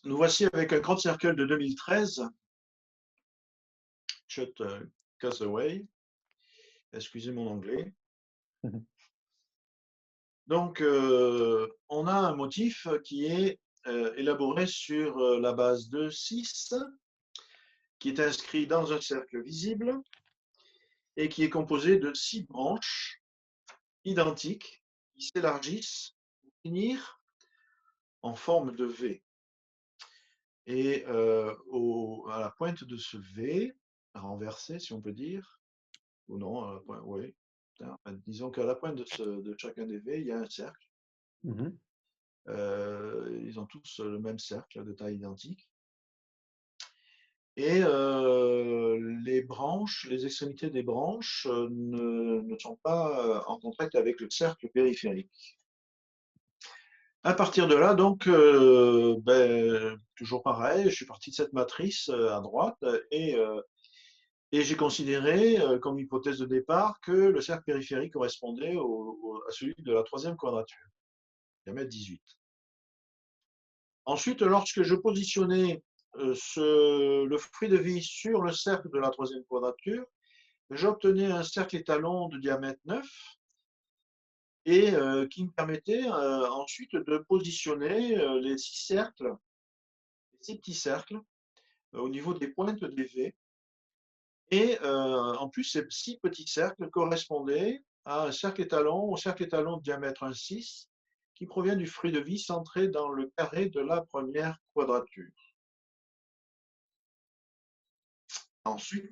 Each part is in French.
Nous voici avec un crop circle de 2013, Chut Casaway, excusez mon anglais. Mmh. Donc, on a un motif qui est élaboré sur la base de 6, qui est inscrit dans un cercle visible et qui est composé de 6 branches identiques qui s'élargissent pour finir en forme de V. Et à la pointe de ce V, renversé si on peut dire, ou non, à la pointe, oui. Enfin, disons qu'à la pointe de chacun des V, il y a un cercle. Mmh. Ils ont tous le même cercle de taille identique. Et les branches, les extrémités des branches ne sont pas en contact avec le cercle périphérique. À partir de là, donc, toujours pareil, je suis parti de cette matrice à droite et j'ai considéré comme hypothèse de départ que le cercle périphérique correspondait à celui de la troisième quadrature, diamètre 18. Ensuite, lorsque je positionnais le fruit de vie sur le cercle de la troisième quadrature, j'obtenais un cercle étalon de diamètre 9 et qui me permettait ensuite de positionner les 6 cercles, les 6 petits cercles au niveau des pointes des V. Et en plus, ces 6 petits cercles correspondaient à un cercle étalon, au cercle étalon de diamètre 1,6 qui provient du fruit de vie centré dans le carré de la première quadrature. Ensuite,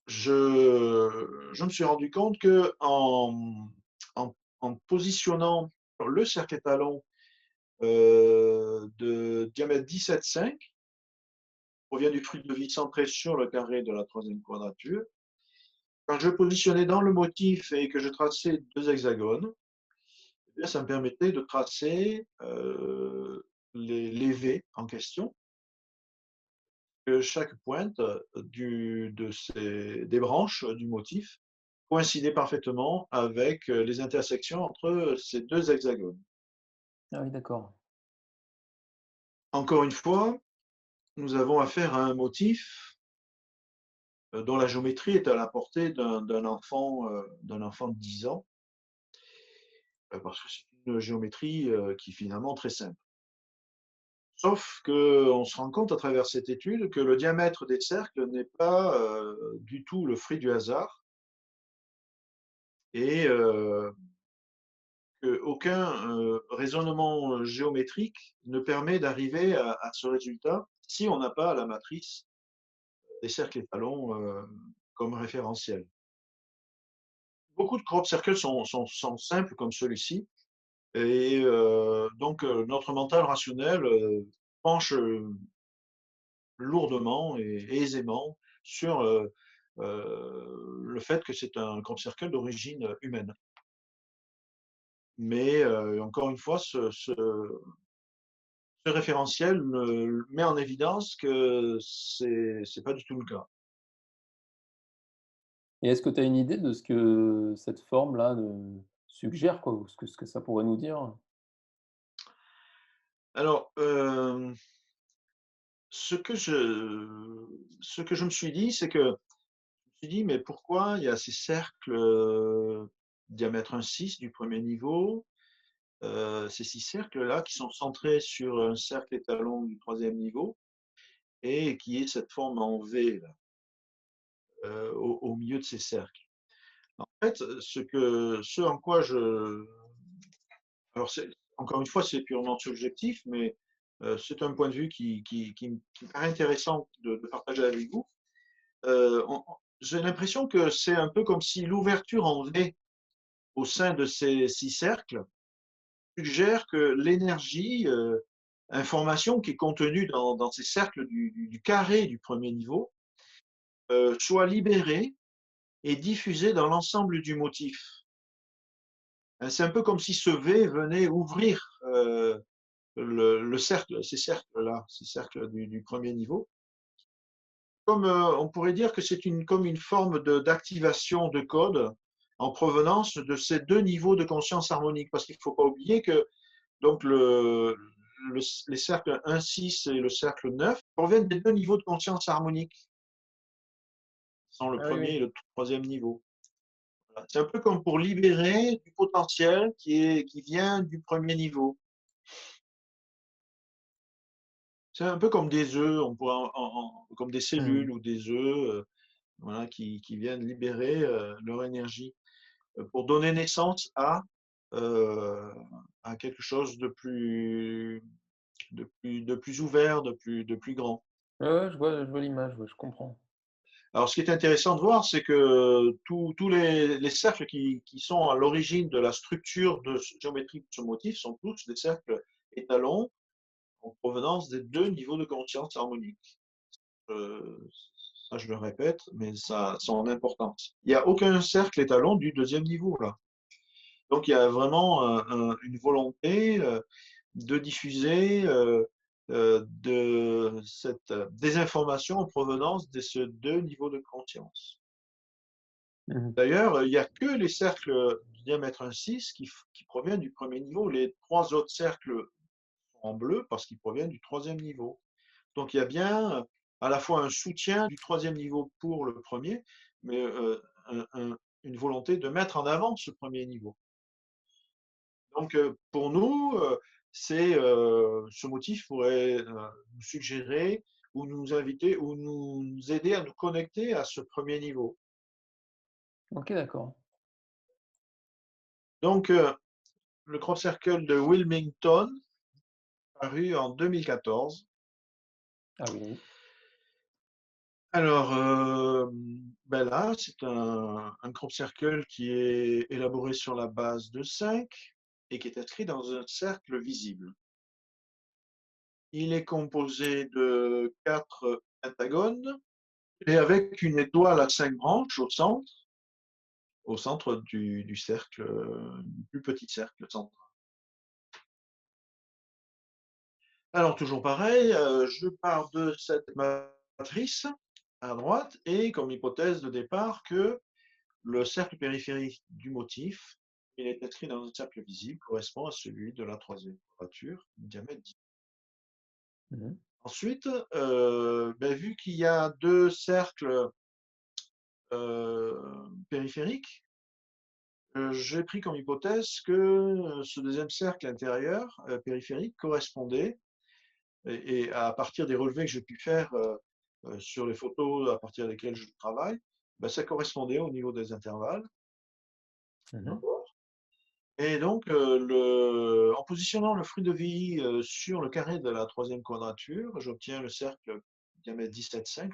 je me suis rendu compte que en positionnant le cercle étalon de diamètre 17,5, provient du fruit de vie centré sur le carré de la troisième quadrature. Quand je positionnais dans le motif et que je traçais 2 hexagones, eh bien, ça me permettait de tracer les V en question, que chaque pointe des branches du motif coïncidait parfaitement avec les intersections entre ces 2 hexagones. Ah oui, d'accord. Encore une fois, nous avons affaire à un motif dont la géométrie est à la portée d'un enfant de 10 ans, parce que c'est une géométrie qui est finalement très simple. Sauf qu'on se rend compte à travers cette étude que le diamètre des cercles n'est pas du tout le fruit du hasard et qu'aucun raisonnement géométrique ne permet d'arriver à ce résultat si on n'a pas la matrice des cercles étalons comme référentiel. Beaucoup de crop circles sont simples comme celui-ci et donc notre mental rationnel penche lourdement et aisément sur le fait que c'est un crop circle d'origine humaine. Mais encore une fois, ce référentiel met en évidence que c'est pas du tout le cas. Et est-ce que tu as une idée de ce que cette forme-là, suggère, quoi? Ou ce que ça pourrait nous dire? Alors, ce que je me suis dit, c'est que je me suis dit: «Mais pourquoi il y a ces cercles, diamètre 1,6 du premier niveau, ces 6 cercles-là qui sont centrés sur un cercle étalon du troisième niveau et qui est cette forme en V là, au milieu de ces cercles?» En fait, ce en quoi alors c'est encore une fois, c'est purement subjectif, mais c'est un point de vue qui me paraît intéressant de partager avec vous. J'ai l'impression que c'est un peu comme si l'ouverture en V au sein de ces 6 cercles suggère que l'énergie, information qui est contenue dans ces cercles du carré du premier niveau, soit libérée et diffusée dans l'ensemble du motif. C'est un peu comme si ce V venait ouvrir le cercle, ces cercles-là, ces cercles du premier niveau. Comme on pourrait dire que c'est comme une forme d'activation de code en provenance de ces deux niveaux de conscience harmonique. Parce qu'il ne faut pas oublier que donc les cercles 1, 6 et le cercle 9 proviennent des deux niveaux de conscience harmonique, sont le Ah oui, premier oui. et le troisième niveau. Voilà. C'est un peu comme pour libérer du potentiel qui vient du premier niveau. C'est un peu comme des œufs, on pourrait comme des Mmh. cellules ou des œufs, voilà, qui viennent libérer leur énergie pour donner naissance euh, à quelque chose de plus ouvert, de plus grand. Ouais, ouais, je vois l'image, ouais, je comprends. Alors, ce qui est intéressant de voir, c'est que tous les cercles qui sont à l'origine de la structure géométrique de ce motif sont tous des cercles étalons en provenance des deux niveaux de conscience harmonique. Euh, Ça, je le répète, mais ça a son importance. Il n'y a aucun cercle étalon du deuxième niveau, là. Donc, il y a vraiment une volonté de diffuser de cette désinformation en provenance de ces deux niveaux de conscience. Mmh. D'ailleurs, il n'y a que les cercles du diamètre 1,6 qui proviennent du premier niveau. Les trois autres cercles sont en bleu parce qu'ils proviennent du troisième niveau. Donc il y a bien à la fois un soutien du troisième niveau pour le premier, mais une volonté de mettre en avant ce premier niveau. Donc pour nous, ce motif pourrait nous suggérer ou nous inviter ou nous aider à nous connecter à ce premier niveau. OK, d'accord. Donc le crop circle de Wilmington, paru en 2014. Ah oui, oui. Alors, ben là, c'est un crop circle qui est élaboré sur la base de 5 et qui est inscrit dans un cercle visible. Il est composé de 4 pentagones et avec une étoile à 5 branches au centre du cercle, du plus petit cercle central. Alors, toujours pareil, je pars de cette matrice à droite et comme hypothèse de départ que le cercle périphérique du motif, il est inscrit dans un cercle visible, correspond à celui de la troisième quadrature, diamètre 10. Mmh. Ensuite, ben, vu qu'il y a deux cercles périphériques, j'ai pris comme hypothèse que ce deuxième cercle intérieur périphérique correspondait, et à partir des relevés que j'ai pu faire sur les photos à partir desquelles je travaille, ben, ça correspondait au niveau des intervalles. Mmh. Et donc, en positionnant le fruit de vie sur le carré de la troisième quadrature, j'obtiens le cercle diamètre 17,5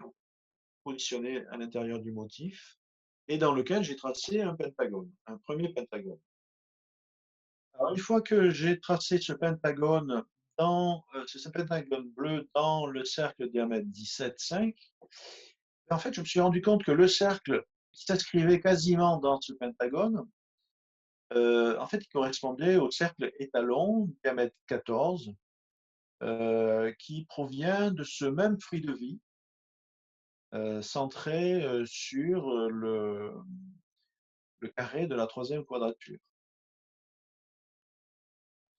positionné à l'intérieur du motif et dans lequel j'ai tracé un pentagone, un premier pentagone. Alors, une fois que j'ai tracé ce pentagone ce pentagone bleu dans le cercle diamètre 17,5, en fait, je me suis rendu compte que le cercle qui s'inscrivait quasiment dans ce pentagone, en fait, il correspondait au cercle étalon, diamètre 14, qui provient de ce même fruit de vie, centré sur le carré de la troisième quadrature,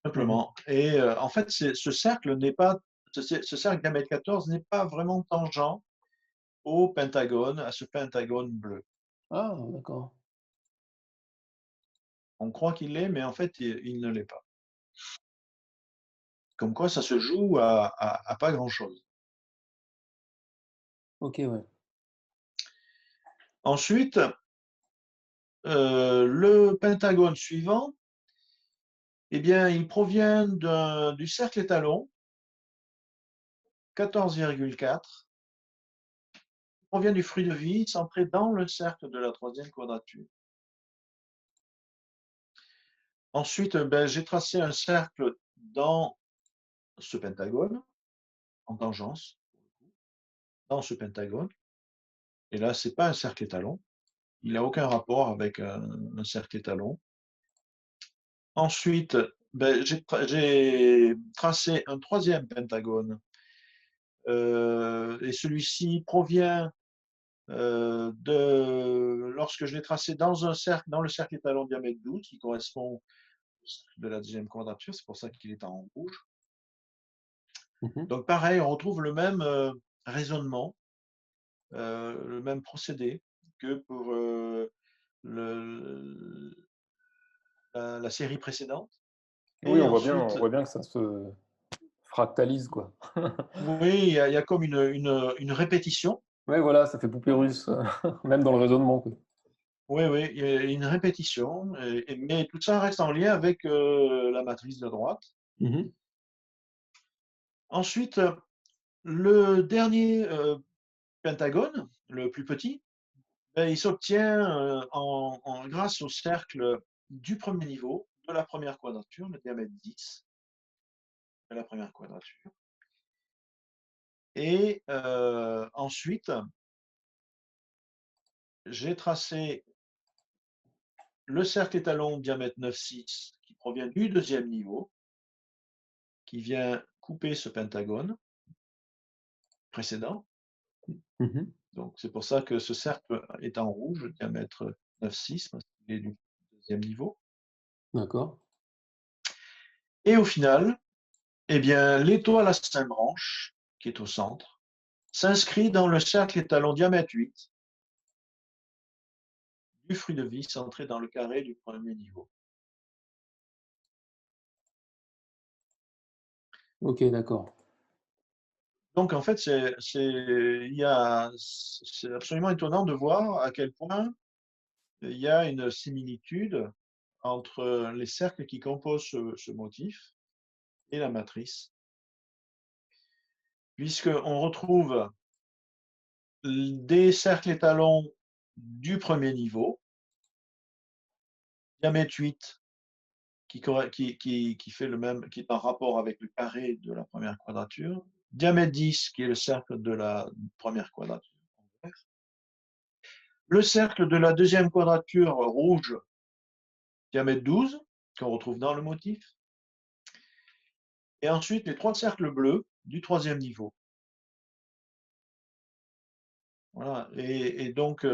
Mmh. simplement. Et en fait, ce cercle n'est pas, ce cercle diamètre 14 n'est pas vraiment tangent au pentagone, à ce pentagone bleu. Ah d'accord. On croit qu'il l'est, mais en fait, il ne l'est pas. Comme quoi, ça se joue à pas grand-chose. OK, ouais. Ensuite, le pentagone suivant, eh bien, il provient du cercle étalon, 14,4, provient du fruit de vie centré dans le cercle de la troisième quadrature. Ensuite, ben, j'ai tracé un cercle dans ce pentagone, en tangence, dans ce pentagone. Et là, ce n'est pas un cercle étalon. Il n'a aucun rapport avec un cercle étalon. Ensuite, ben, j'ai tracé un troisième pentagone. Et celui-ci provient lorsque je l'ai tracé dans un cercle, dans le cercle étalon diamètre 12, qui correspond au cercle de la deuxième quadrature, c'est pour ça qu'il est en rouge. Mmh. Donc pareil, on retrouve le même raisonnement, le même procédé que pour le, la série précédente. Oui, Et on ensuite, voit bien que ça se fractalise, quoi. oui, il y a comme une répétition. Ouais, voilà, ça fait poupée russe, même dans le raisonnement, quoi. Oui, oui, il y a une répétition, mais tout ça reste en lien avec la matrice de droite. Mmh. Ensuite, le dernier pentagone, le plus petit, ben, il s'obtient grâce au cercle du premier niveau, de la première quadrature, le diamètre 10 de la première quadrature. Et ensuite, j'ai tracé le cercle étalon diamètre 9,6 qui provient du deuxième niveau, qui vient couper ce pentagone précédent. Mmh. Donc c'est pour ça que ce cercle est en rouge, diamètre 9,6, parce qu'il est du deuxième niveau. D'accord. Et au final, eh bien, l'étoile à 5 branches, qui est au centre, s'inscrit dans le cercle étalon diamètre 8 du fruit de vie centré dans le carré du premier niveau. OK, d'accord. Donc en fait, c'est absolument étonnant de voir à quel point il y a une similitude entre les cercles qui composent ce motif et la matrice, puisqu'on retrouve des cercles étalons du premier niveau, diamètre 8 qui fait le même, qui est en rapport avec le carré de la première quadrature, diamètre 10 qui est le cercle de la première quadrature en vert, le cercle de la deuxième quadrature rouge, diamètre 12 qu'on retrouve dans le motif, et ensuite les trois cercles bleus du troisième niveau. Voilà. Et donc,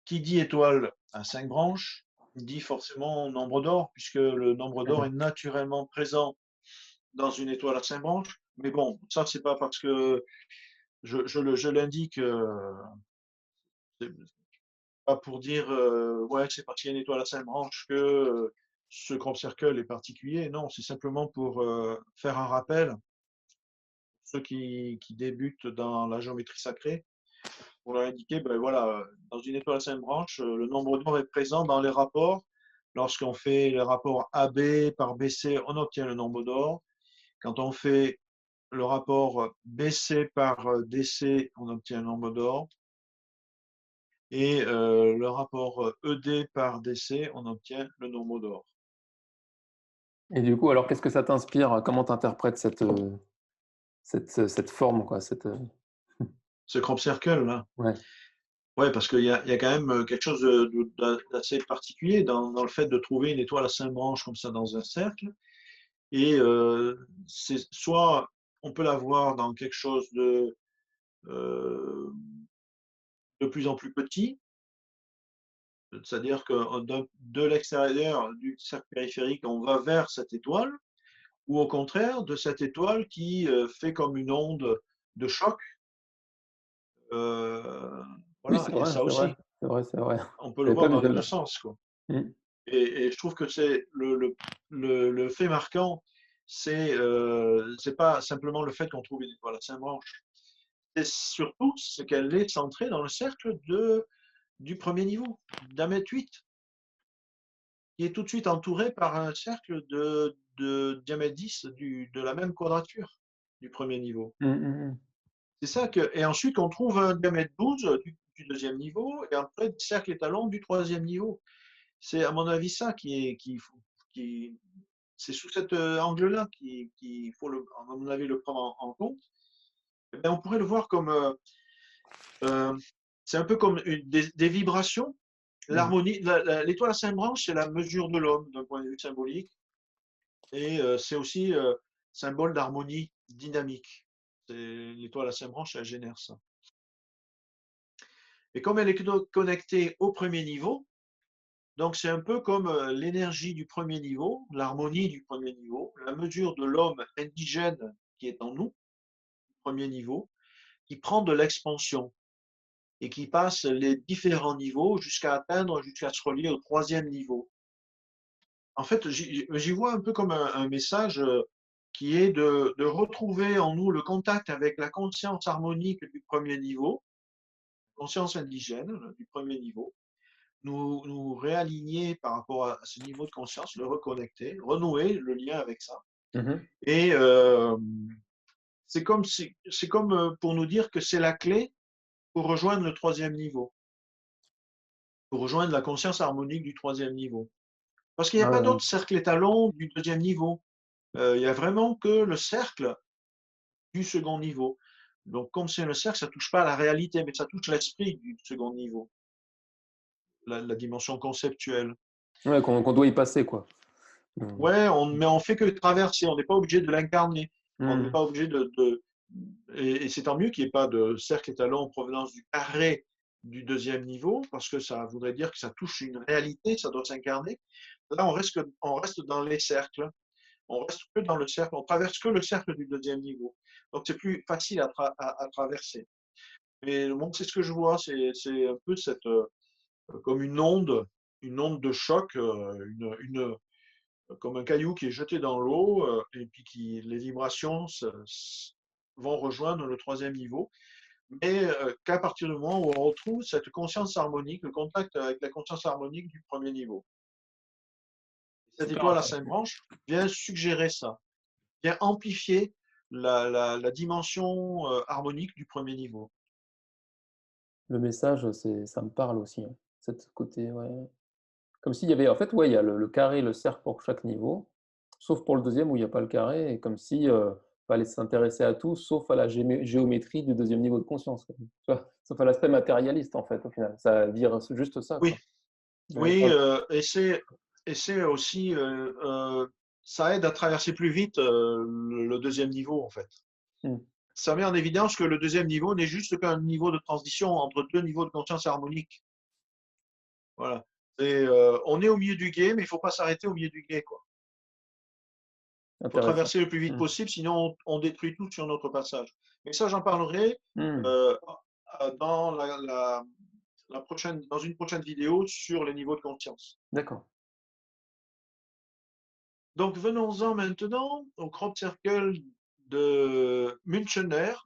qui dit étoile à 5 branches dit forcément nombre d'or, puisque le nombre d'or est Mmh. naturellement présent dans une étoile à 5 branches. Mais bon, ça, c'est pas parce que je l'indique, c'est pas pour dire ouais, c'est parce qu'il y a une étoile à 5 branches que ce crop circle est particulier. Non, c'est simplement pour faire un rappel, ceux qui débutent dans la géométrie sacrée, pour leur indiquer, ben voilà, dans une étoile à 5 branches, le nombre d'or est présent dans les rapports. Lorsqu'on fait le rapport AB par BC, on obtient le nombre d'or. Quand on fait le rapport BC par DC, on obtient le nombre d'or. Et le rapport ED par DC, on obtient le nombre d'or. Et du coup, alors qu'est-ce que ça t'inspire? Comment tu interprètes cette forme, quoi, Ce crop circle, là. ouais. Ouais, parce il y a quand même quelque chose d'assez particulier dans le fait de trouver une étoile à 5 branches comme ça dans un cercle. Et c'est soit on peut la voir dans quelque chose euh, de plus en plus petit, c'est-à-dire que de l'extérieur du cercle périphérique, on va vers cette étoile, ou au contraire de cette étoile qui fait comme une onde de choc. Euh, Oui, voilà, c'est il y a vrai, ça c'est vrai, aussi. c'est vrai, c'est vrai. On peut le J'avais pas voir vu dans les deux celle-là. sens, quoi. Mmh. Et je trouve que c'est le fait marquant, c'est pas simplement le fait qu'on trouve une étoile à 5 branches. C'est surtout ce qu'elle est centrée dans le cercle du premier niveau, d'un mètre 8, qui est tout de suite entouré par un cercle de diamètre 10 de la même quadrature du premier niveau. Mmh, mmh mh. C'est ça que, et ensuite on trouve un diamètre 12 du deuxième niveau, et après des cercles étalons du troisième niveau. C'est à mon avis ça qui c'est sous cet angle-là qu'il faut, à mon avis, le prendre en compte. Eh bien, on pourrait le voir comme, euh, c'est un peu comme des vibrations. Mmh. L'harmonie, l'étoile à 5 branches, c'est la mesure de l'homme d'un point de vue symbolique, et c'est aussi symbole d'harmonie dynamique. L'étoile à 5 branches, elle génère ça. Et comme elle est connectée au premier niveau, Donc c'est un peu comme l'énergie du premier niveau, l'harmonie du premier niveau, la mesure de l'homme indigène qui est en nous, premier niveau, qui prend de l'expansion et qui passe les différents niveaux jusqu'à se relier au troisième niveau. En fait, j'y vois un peu comme un message qui est de retrouver en nous le contact avec la conscience harmonique du premier niveau, conscience indigène du premier niveau, nous réaligner par rapport à ce niveau de conscience, le reconnecter, renouer le lien avec ça. Mmh. Et c'est comme pour nous dire que c'est la clé pour rejoindre le troisième niveau, pour rejoindre la conscience harmonique du troisième niveau. Parce qu'il n'y a Ah pas ouais, d'autre cercle étalon du deuxième niveau. Il y a vraiment que le cercle du second niveau. Donc, comme c'est le cercle, ça ne touche pas à la réalité, mais ça touche l'esprit du second niveau, la dimension conceptuelle. ouais, qu'on doit y passer, quoi. Mmh. Ouais, mais on fait que traverser, on n'est pas obligé de l'incarner. On n'est Mmh. pas obligé et c'est tant mieux qu'il n'y ait pas de cercle étalon en provenance du carré du deuxième niveau, parce que ça voudrait dire que ça touche une réalité, ça doit s'incarner. Là, on reste dans les cercles, on reste que dans le cercle, on traverse que le cercle du deuxième niveau. Donc c'est plus facile à traverser. Mais bon, c'est ce que je vois, c'est un peu comme une onde de choc, comme un caillou qui est jeté dans l'eau et puis les vibrations vont rejoindre le troisième niveau, mais qu'à partir du moment où on retrouve cette conscience harmonique, le contact avec la conscience harmonique du premier niveau. Cette Super étoile à cinq intéressant. branches vient suggérer ça, vient amplifier la dimension harmonique du premier niveau. Le message, ça me parle aussi, hein. Cet côté, ouais. Comme s'il y avait en fait, ouais, il y a le carré, le cercle pour chaque niveau, sauf pour le deuxième où il y a pas le carré et comme si, fallait s'intéresser à tout sauf à la géométrie du deuxième niveau de conscience, quoi. Tu vois? Sauf à l'aspect matérialiste, en fait, au final. Ça vire juste ça, Oui, quoi. Ouais, oui, ouais. et c'est aussi, ça aide à traverser plus vite le deuxième niveau en fait. Mmh. Ça met en évidence que le deuxième niveau n'est juste qu'un niveau de transition entre deux niveaux de conscience harmonique. Voilà. On est au milieu du gué, mais il ne faut pas s'arrêter au milieu du gué, quoi. Il faut Intéressant. traverser le plus vite Mmh. possible, sinon on détruit tout sur notre passage. Mais ça, j'en parlerai Mmh. euh, dans dans une prochaine vidéo sur les niveaux de conscience. D'accord. Donc venons-en maintenant au crop circle de Münchenberg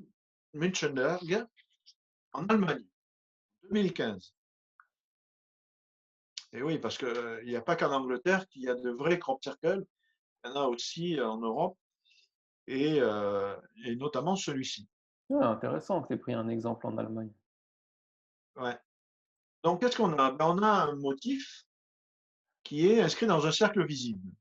en Allemagne, 2015. Et oui, parce qu'il n'y a pas qu'en Angleterre qu'il y a de vrais crop circles, il y en a aussi en Europe et notamment celui-ci. Ah, intéressant que tu aies pris un exemple en Allemagne. Ouais. Donc qu'est-ce qu'on a? Ben, on a un motif qui est inscrit dans un cercle visible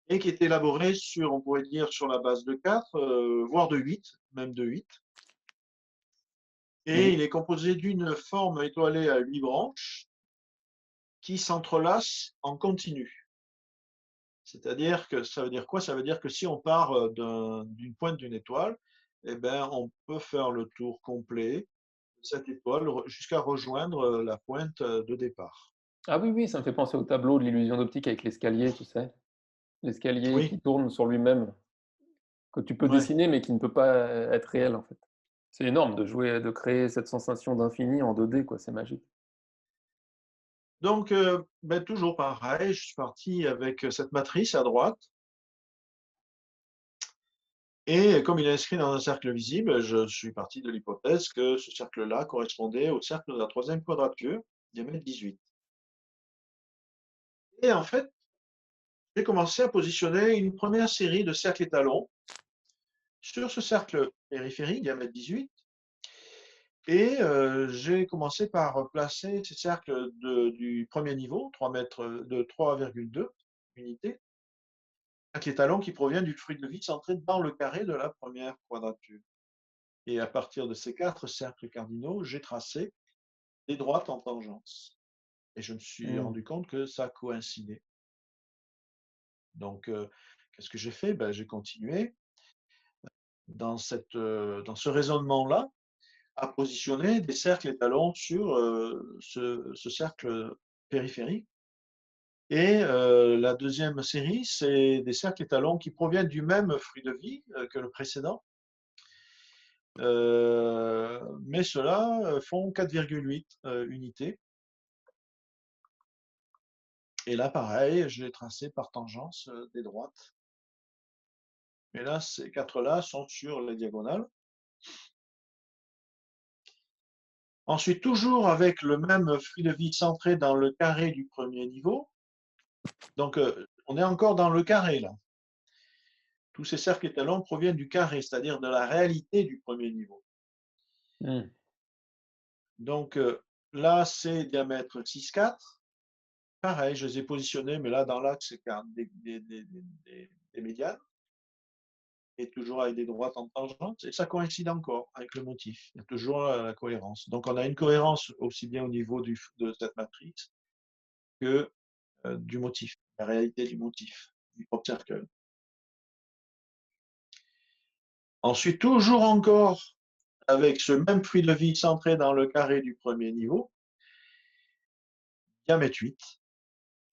et qui est élaboré sur, on pourrait dire, sur la base de 4, voire de 8, même de 8. Oui. Et il est composé d'une forme étoilée à 8 branches qui s'entrelacent en continu. C'est-à-dire que ça veut dire quoi? Ça veut dire que si on part d'une pointe d'une étoile, eh ben, on peut faire le tour complet de cette étoile jusqu'à rejoindre la pointe de départ. Ah oui, oui, ça me fait penser au tableau de l'illusion d'optique avec l'escalier, tu sais? L'escalier Oui, qui tourne sur lui-même, que tu peux ouais. dessiner mais qui ne peut pas être réel, en fait. C'est énorme de créer cette sensation d'infini en 2D, quoi, c'est magique. Donc, ben, toujours pareil, je suis parti avec cette matrice à droite. Et comme il est inscrit dans un cercle visible, je suis parti de l'hypothèse que ce cercle-là correspondait au cercle de la troisième quadrature, diamètre 18. Et en fait, j'ai commencé à positionner une première série de cercles étalons sur ce cercle périphérique, diamètre 18. Et j'ai commencé par placer ces cercles du premier niveau, 3 mètres, de 3,2 unités, cercle étalon qui provient du fruit de vie centré dans le carré de la première quadrature. Et à partir de ces 4 cercles cardinaux, j'ai tracé des droites en tangence. Et je me suis Mmh. rendu compte que ça coïncidait. Donc, qu'est-ce que j'ai fait? Ben, j'ai continué dans ce raisonnement-là à positionner des cercles étalons sur ce cercle périphérique. Et la deuxième série, c'est des cercles étalons qui proviennent du même fruit de vie que le précédent, mais ceux-là font 4,8 unités. Et là, pareil, je l'ai tracé par tangence des droites. Et là, ces quatre-là sont sur les diagonales. Ensuite, toujours avec le même fruit de vie centré dans le carré du premier niveau. Donc, on est encore dans le carré, là. Tous ces cercles étalons proviennent du carré, c'est-à-dire de la réalité du premier niveau. Hmm. Donc, là, c'est diamètre 6, 4. Pareil, je les ai positionnés, mais là, dans l'axe des médianes. Et toujours avec des droites en tangente, et ça coïncide encore avec le motif. Il y a toujours la cohérence. Donc, on a une cohérence aussi bien au niveau de cette matrice que du motif, la réalité du motif, du crop circle. Ensuite, toujours encore avec ce même fruit de vie centré dans le carré du premier niveau, diamètre 8,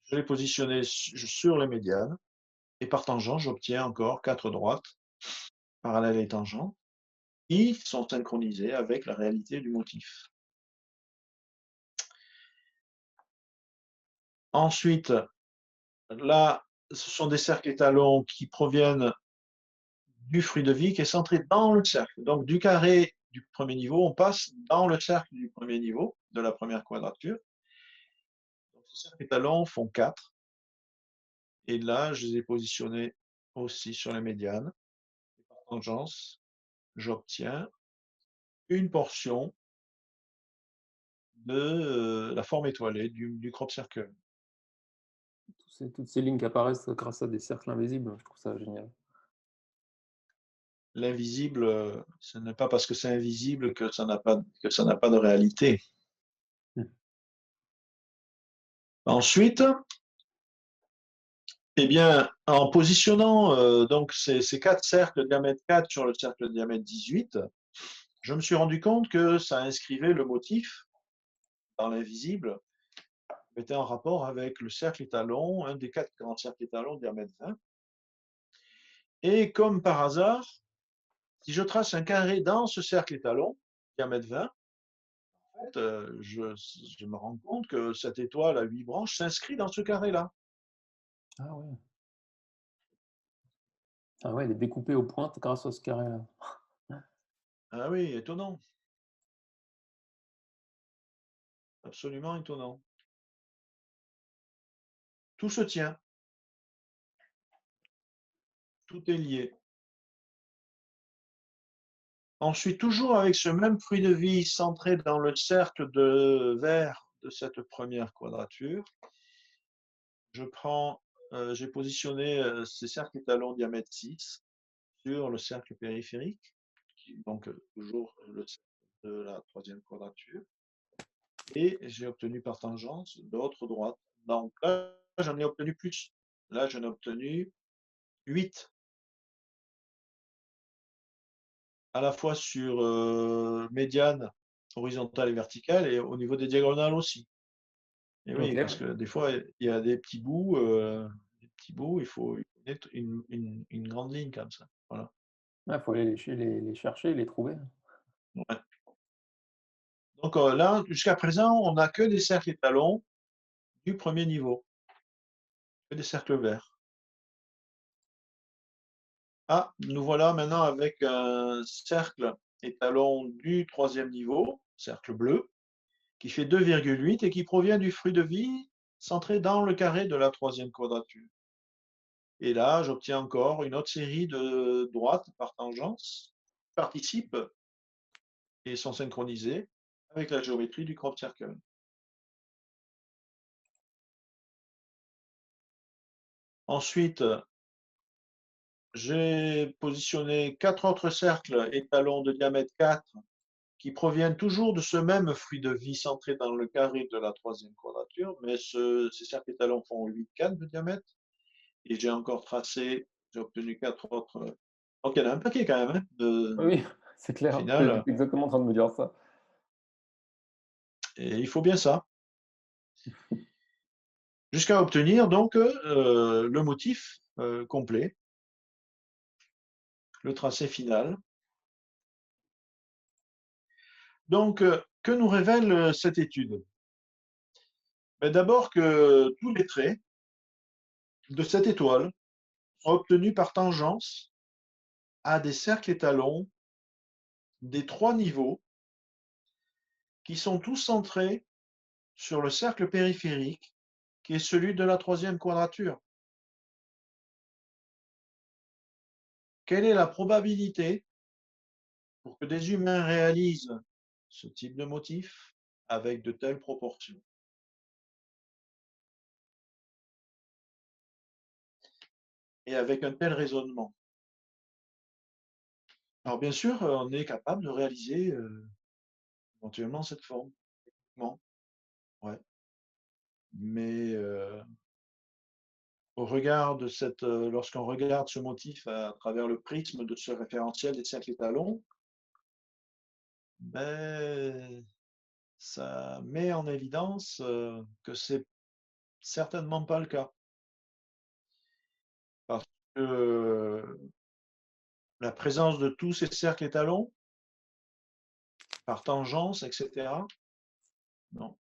je l'ai positionné sur les médianes, et par tangent, j'obtiens encore 4 droites, parallèles et tangentes, qui sont synchronisées avec la réalité du motif. Ensuite, là, ce sont des cercles étalons qui proviennent du fruit de vie qui est centré dans le cercle. Donc, du carré du premier niveau, on passe dans le cercle du premier niveau, de la première quadrature. Donc, ces cercles étalons font 4. Et là, je les ai positionnés aussi sur les médianes. Et par tangence, j'obtiens une portion de la forme étoilée du crop circle. Toutes ces lignes qui apparaissent grâce à des cercles invisibles, je trouve ça génial. L'invisible, ce n'est pas parce que c'est invisible que ça n'a pas de réalité. Hmm. Ensuite, eh bien, en positionnant donc ces 4 cercles de diamètre 4 sur le cercle de diamètre 18, je me suis rendu compte que ça inscrivait le motif dans l'invisible, était en rapport avec le cercle étalon, un des 4 grands cercles étalons de diamètre 20. Et comme par hasard, si je trace un carré dans ce cercle étalon, diamètre 20, en fait, je me rends compte que cette étoile à 8 branches s'inscrit dans ce carré-là. Ah ouais. Ah ouais, elle est découpée aux pointes grâce à ce carré-là. Ah oui, étonnant, absolument étonnant. Tout se tient, tout est lié. Ensuite, toujours avec ce même fruit de vie centré dans le cercle de vert de cette première quadrature, j'ai positionné ces cercles étalons diamètre 6 sur le cercle périphérique, qui est donc toujours le cercle de la troisième quadrature, et j'ai obtenu par tangence d'autres droites. Donc là, j'en ai obtenu plus. Là, j'en ai obtenu 8, à la fois sur médiane, horizontale et verticale, et au niveau des diagonales aussi. Et Ok, oui, parce que des fois, il y a des petits bouts, il faut une grande ligne comme ça. Voilà. il faut aller les chercher, les trouver. Ouais. Donc là, jusqu'à présent, on n'a que des cercles étalons du premier niveau, que des cercles verts. Ah, nous voilà maintenant avec un cercle étalon du troisième niveau, cercle bleu, qui fait 2,8 et qui provient du fruit de vie centré dans le carré de la troisième quadrature. Et là, j'obtiens encore une autre série de droites par tangence, qui participent et sont synchronisées avec la géométrie du crop circle. Ensuite, j'ai positionné 4 autres cercles étalons de diamètre 4 qui proviennent toujours de ce même fruit de vie centré dans le carré de la troisième quadrature, mais ces cercles étalons font 8,4 de diamètre. Et j'ai encore tracé, j'ai obtenu 4 autres. Donc il y en a un paquet quand même, Oui, oui, c'est au clair. final, J'étais exactement en train de me dire ça. et il faut bien ça. jusqu'à obtenir donc le motif complet, le tracé final. Donc, que nous révèle cette étude? D'abord que tous les traits de cette étoile sont obtenus par tangence à des cercles étalons des 3 niveaux qui sont tous centrés sur le cercle périphérique qui est celui de la 3e quadrature. Quelle est la probabilité pour que des humains réalisent ce type de motif avec de telles proportions? Et avec un tel raisonnement? Alors bien sûr, on est capable de réaliser éventuellement cette forme. Bon, ouais. Mais au regard de cette, lorsqu'on regarde ce motif à travers le prisme de ce référentiel des cercles étalons, ben, ça met en évidence que c'est certainement pas le cas. Parce que la présence de tous ces cercles étalons, par tangence, etc., non.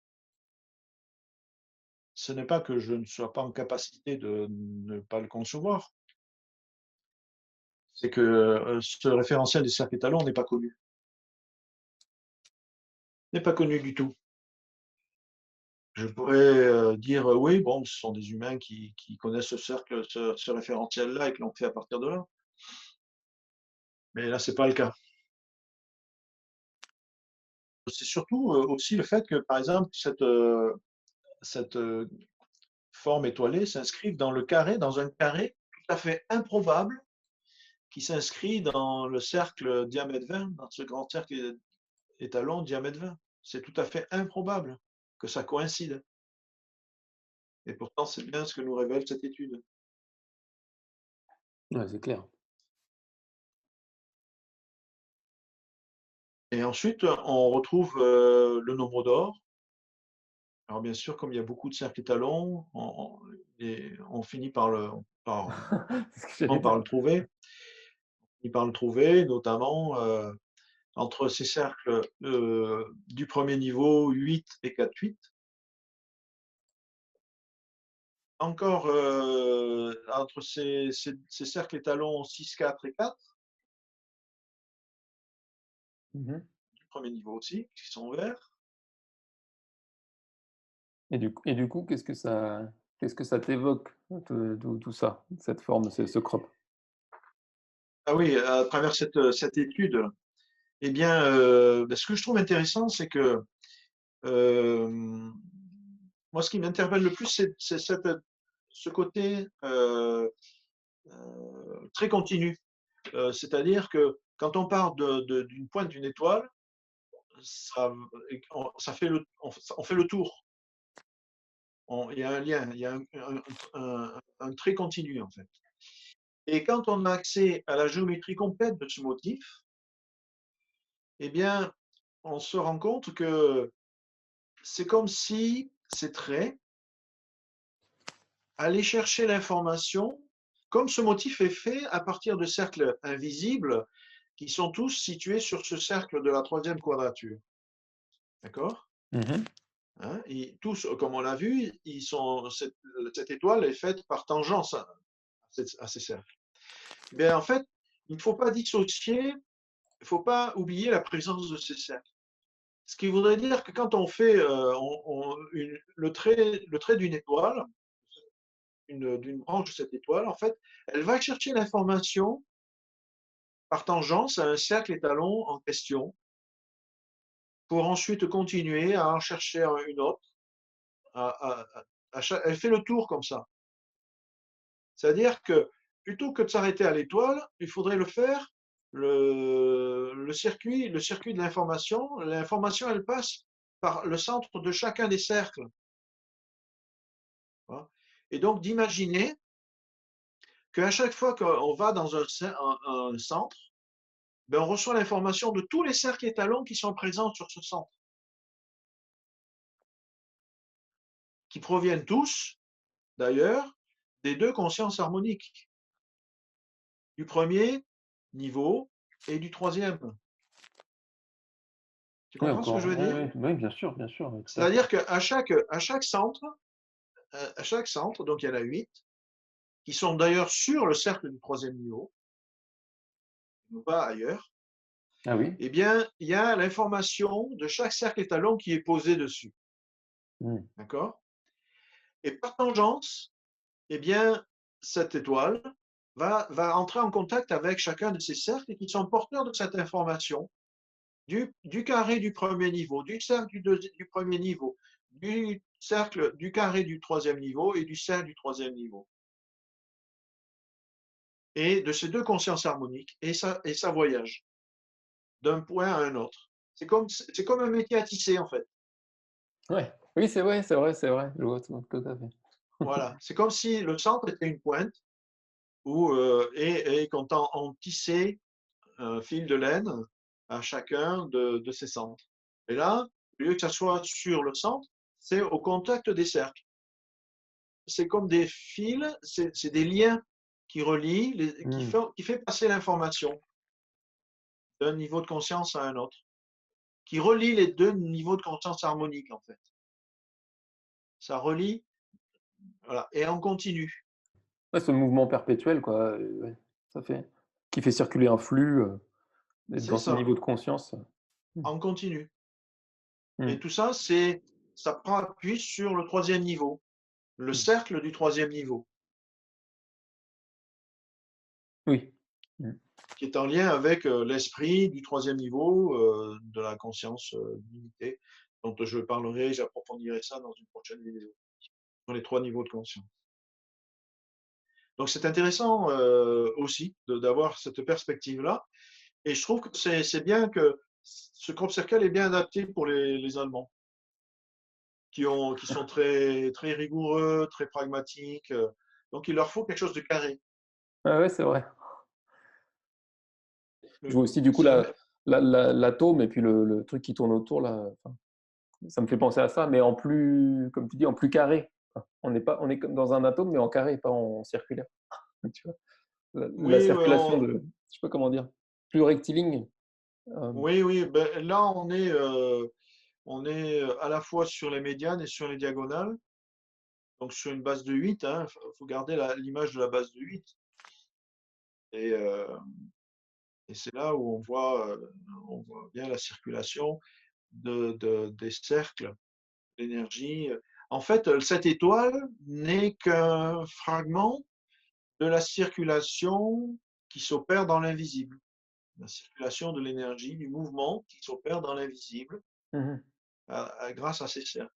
Ce n'est pas que je ne sois pas en capacité de ne pas le concevoir, c'est que ce référentiel des cercles étalons n'est pas connu. N'est pas connu du tout. Je pourrais dire oui, bon, ce sont des humains qui connaissent ce cercle, ce référentiel-là et qui l'ont fait à partir de là. Mais là, c'est pas le cas. C'est surtout aussi le fait que, par exemple, cette forme étoilée s'inscrive dans le carré, dans un carré tout à fait improbable qui s'inscrit dans le cercle diamètre 20, dans ce grand cercle étalon diamètre 20. C'est tout à fait improbable que ça coïncide. Et pourtant, c'est bien ce que nous révèle cette étude. Ouais, c'est clair. Et ensuite, on retrouve le nombre d'or. Alors bien sûr, comme il y a beaucoup de cercles étalons, on finit par C'est ce que j'allais par dire. le trouver. On finit par le trouver, notamment entre ces cercles du premier niveau 8 et 4-8. Encore entre ces cercles étalons 6, 4 et 4, Mmh. du premier niveau aussi, qui sont verts. Et du coup, qu'est-ce que ça t'évoque, tout ça, cette forme, ce crop? Ah oui, à travers cette étude, eh bien, ce que je trouve intéressant, c'est que Hem, moi, ce qui m'interpelle le plus, c'est ce côté, très continu. C'est-à-dire que quand on part d'une pointe d'une étoile, ça ça fait on fait le tour. Il y a un lien, il y a un trait continu, en fait. Et quand on a accès à la géométrie complète de ce motif, eh bien, on se rend compte que c'est comme si ces traits aller chercher l'information, comme ce motif est fait à partir de cercles invisibles qui sont tous situés sur ce cercle de la 3e quadrature. D'accord? Mmh. Hein? Et tous, comme on l'a vu, cette étoile est faite par tangence à ces cercles. Mais en fait, il ne faut pas dissocier, il ne faut pas oublier la présence de ces cercles. Ce qui voudrait dire que quand on fait le trait d'une étoile, d'une branche de cette étoile, en fait, elle va chercher l'information par tangence à un cercle étalon en question pour ensuite continuer à en chercher une autre. Elle fait le tour comme ça. C'est-à-dire que plutôt que de s'arrêter à l'étoile, il faudrait le faire le circuit de l'information. L'information, elle passe par le centre de chacun des cercles. Voilà. Et donc d'imaginer qu'à chaque fois qu'on va dans un centre, ben, on reçoit l'information de tous les cercles étalons qui sont présents sur ce centre, qui proviennent tous d'ailleurs, des deux consciences harmoniques, du premier niveau et du troisième. Tu Oui, comprends ce que je encore. veux dire? Oui, bien sûr, oui, tout à fait. C'est-à-dire qu'à chaque centre, donc il y en a 8, qui sont d'ailleurs sur le cercle du troisième niveau, non pas ailleurs, Ah oui? eh bien, il y a l'information de chaque cercle étalon qui est posé dessus. Mmh. D'accord? Et par tangence, eh bien, cette étoile va entrer en contact avec chacun de ces cercles qui sont porteurs de cette information du carré du premier niveau, du cercle du premier niveau, du cercle du carré du troisième niveau et du cercle du troisième niveau. Et de ces deux consciences harmoniques, et ça voyage d'un point à un autre. C'est comme un métier à tisser, en fait. Ouais. Oui, c'est vrai, c'est vrai, c'est vrai. Je vois tout à fait. Voilà. C'est comme si le centre était une pointe et qu'on tissait un fil de laine à chacun de ces centres. Et là, au lieu que ça soit sur le centre, c'est au contact des cercles. C'est comme des fils, c'est des liens qui relient, Mmh. qui fait passer l'information d'un niveau de conscience à un autre, qui relie les deux niveaux de conscience harmonique, en fait. Ça relie, voilà, et on continue. Ouais, ce mouvement perpétuel, quoi, ouais, ça fait qui fait circuler un flux, C'est dans ces ça, niveaux de conscience. Mmh. on continue. Et Mmh. tout ça, ça prend appui sur le troisième niveau, le Mmh. cercle du troisième niveau, Oui. Mmh. qui est en lien avec l'esprit du troisième niveau de la conscience limitée, dont je parlerai, j'approfondirai ça dans une prochaine vidéo, sur les trois niveaux de conscience. Donc c'est intéressant aussi d'avoir cette perspective-là. Et je trouve que c'est bien que ce crop circle est bien adapté pour les Allemands, qui sont très, très rigoureux, très pragmatiques. Donc il leur faut quelque chose de carré. Ouais, ouais, c'est vrai. Je Le- vois aussi du coup c'est un- l'atome et puis le truc qui tourne autour là, enfin, ça me fait penser à ça, mais en plus, comme tu dis, en plus carré. Enfin, on est comme dans un atome, mais en carré, pas en circulaire. Tu vois? La oui, circulation de je sais pas comment dire, plus rectiligne. Hem, oui, oui. Ben, là, on est à la fois sur les médianes et sur les diagonales, donc sur une base de 8. Il faut garder l'image de la base de 8. Et, euh, et c'est là où on voit bien la circulation des cercles d'énergie. En fait, cette étoile n'est qu'un fragment de la circulation qui s'opère dans l'invisible, la circulation de l'énergie, du mouvement qui s'opère dans l'invisible mmh grâce à ces cercles.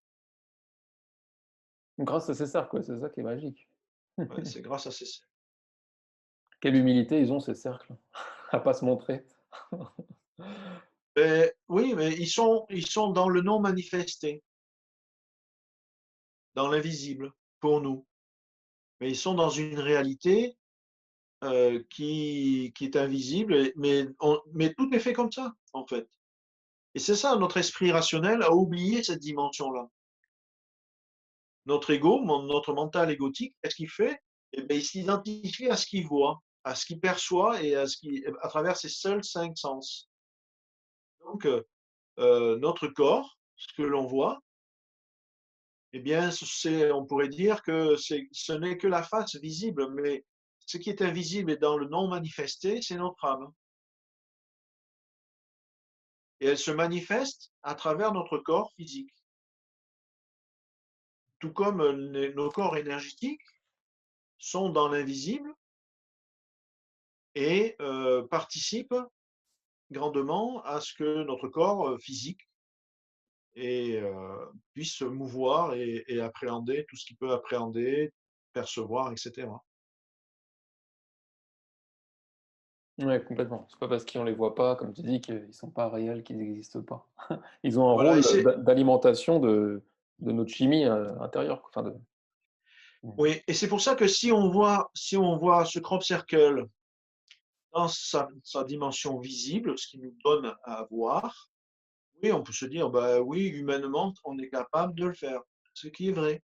Grâce à ces cercles, quoi, c'est ça qui est magique. Ouais, c'est grâce à ces cercles. Quelle humilité ils ont ces cercles, à pas se montrer. Oui, mais ils sont dans le non manifesté, dans l'invisible, pour nous. Mais ils sont dans une réalité qui est invisible, mais tout est fait comme ça, en fait. Et c'est ça, notre esprit rationnel a oublié cette dimension-là. Notre ego, notre mental égotique, qu'est-ce qu'il fait? Eh bien, il s'identifie à ce qu'il voit, à ce qu'il perçoit et à travers ses seuls 5 sens. Donc, notre corps, ce que l'on voit, eh bien, on pourrait dire que ce n'est que la face visible, mais ce qui est invisible et dans le non manifesté, c'est notre âme. Et elle se manifeste à travers notre corps physique. Tout comme nos corps énergétiques sont dans l'invisible et participent grandement à ce que notre corps physique puisse se mouvoir et appréhender tout ce qu'il peut appréhender, percevoir, etc. Ouais, complètement. C'est pas parce qu'on les voit pas, comme tu dis, qu'ils sont pas réels, qu'ils n'existent pas. Ils ont un Voilà, et rôle d'alimentation de notre chimie, intérieure, quoi, enfin de mmh. oui, et c'est pour ça que si on voit ce crop circle dans sa dimension visible, ce qui nous donne à voir, oui, on peut se dire, bah oui, humainement, on est capable de le faire, ce qui est vrai.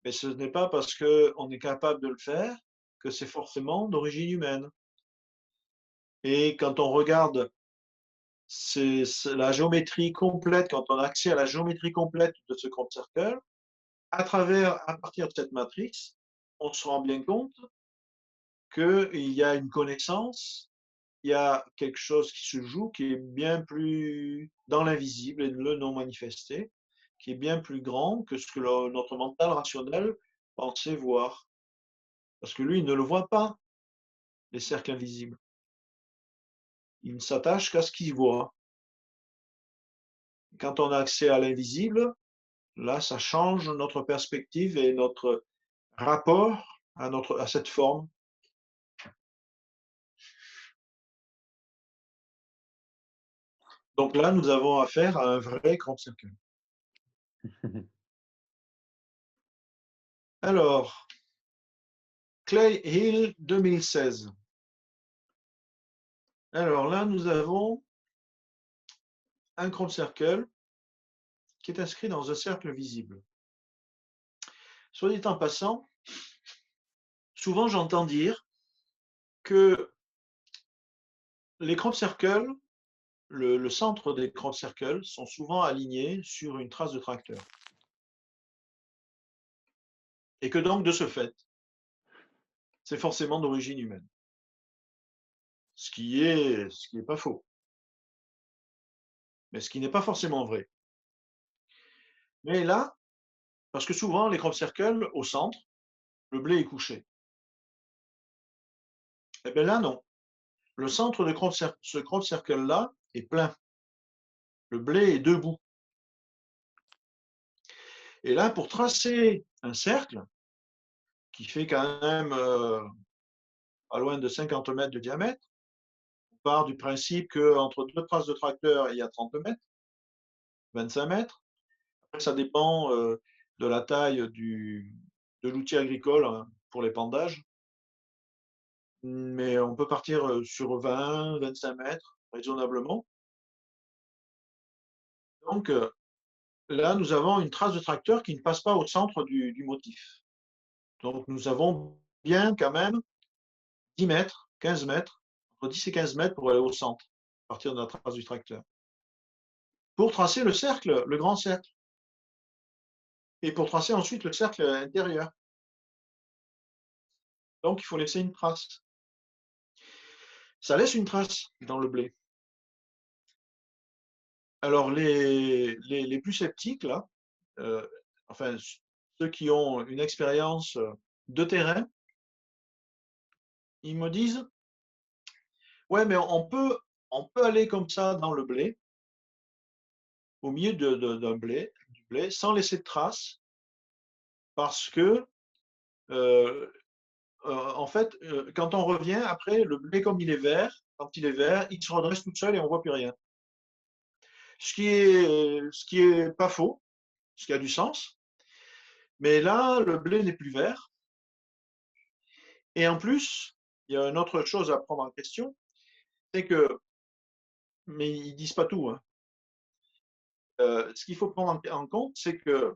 Mais ce n'est pas parce qu'on est capable de le faire que c'est forcément d'origine humaine. Et quand on regarde la géométrie complète, quand on a accès à la géométrie complète de ce crop circle, à partir de cette matrice, on se rend bien compte qu'il y a une connaissance, il y a quelque chose qui se joue qui est bien plus dans l'invisible et le non manifesté, qui est bien plus grand que ce que notre mental rationnel pensait voir. Parce que lui, il ne le voit pas, les cercles invisibles. Il ne s'attache qu'à ce qu'il voit. Quand on a accès à l'invisible, là, ça change notre perspective et notre rapport à cette forme. Donc là, nous avons affaire à un vrai crop circle. Alors, Clay Hill 2016. Alors là, nous avons un crop circle qui est inscrit dans un cercle visible. Soit dit en passant, souvent j'entends dire que les crop circles, le centre des crop circles sont souvent alignés sur une trace de tracteur. Et que donc, de ce fait, c'est forcément d'origine humaine. Ce qui est pas faux. Mais ce qui n'est pas forcément vrai. Mais là, parce que souvent, les crop circles, au centre, le blé est couché. Eh bien là, non. Le centre de ce crop circle-là est plein. Le blé est debout. Et là, pour tracer un cercle, qui fait quand même pas loin de 50 mètres de diamètre, on part du principe qu'entre deux traces de tracteur, il y a 30 mètres, 25 mètres. Après, ça dépend de la taille de l'outil agricole, hein, pour l'épandage. Mais on peut partir sur 20, 25 mètres, raisonnablement. Donc là, nous avons une trace de tracteur qui ne passe pas au centre du motif. Donc nous avons bien quand même 10 mètres, 15 mètres, entre 10 et 15 mètres pour aller au centre, à partir de la trace du tracteur. Pour tracer le cercle, le grand cercle. Et pour tracer ensuite le cercle intérieur. Donc il faut laisser une trace. Ça laisse une trace dans le blé. Alors les plus sceptiques, là, enfin ceux qui ont une expérience de terrain, ils me disent, ouais, mais on peut aller comme ça dans le blé, au milieu d'un blé, du blé, sans laisser de traces, parce que en fait, quand on revient après, le blé comme il est vert, quand il est vert, il se redresse tout seul et on voit plus rien. Ce qui est pas faux, ce qui a du sens. Mais là, le blé n'est plus vert. Et en plus, il y a une autre chose à prendre en question, c'est que, mais ils disent pas tout, hein. Ce qu'il faut prendre en compte, c'est que,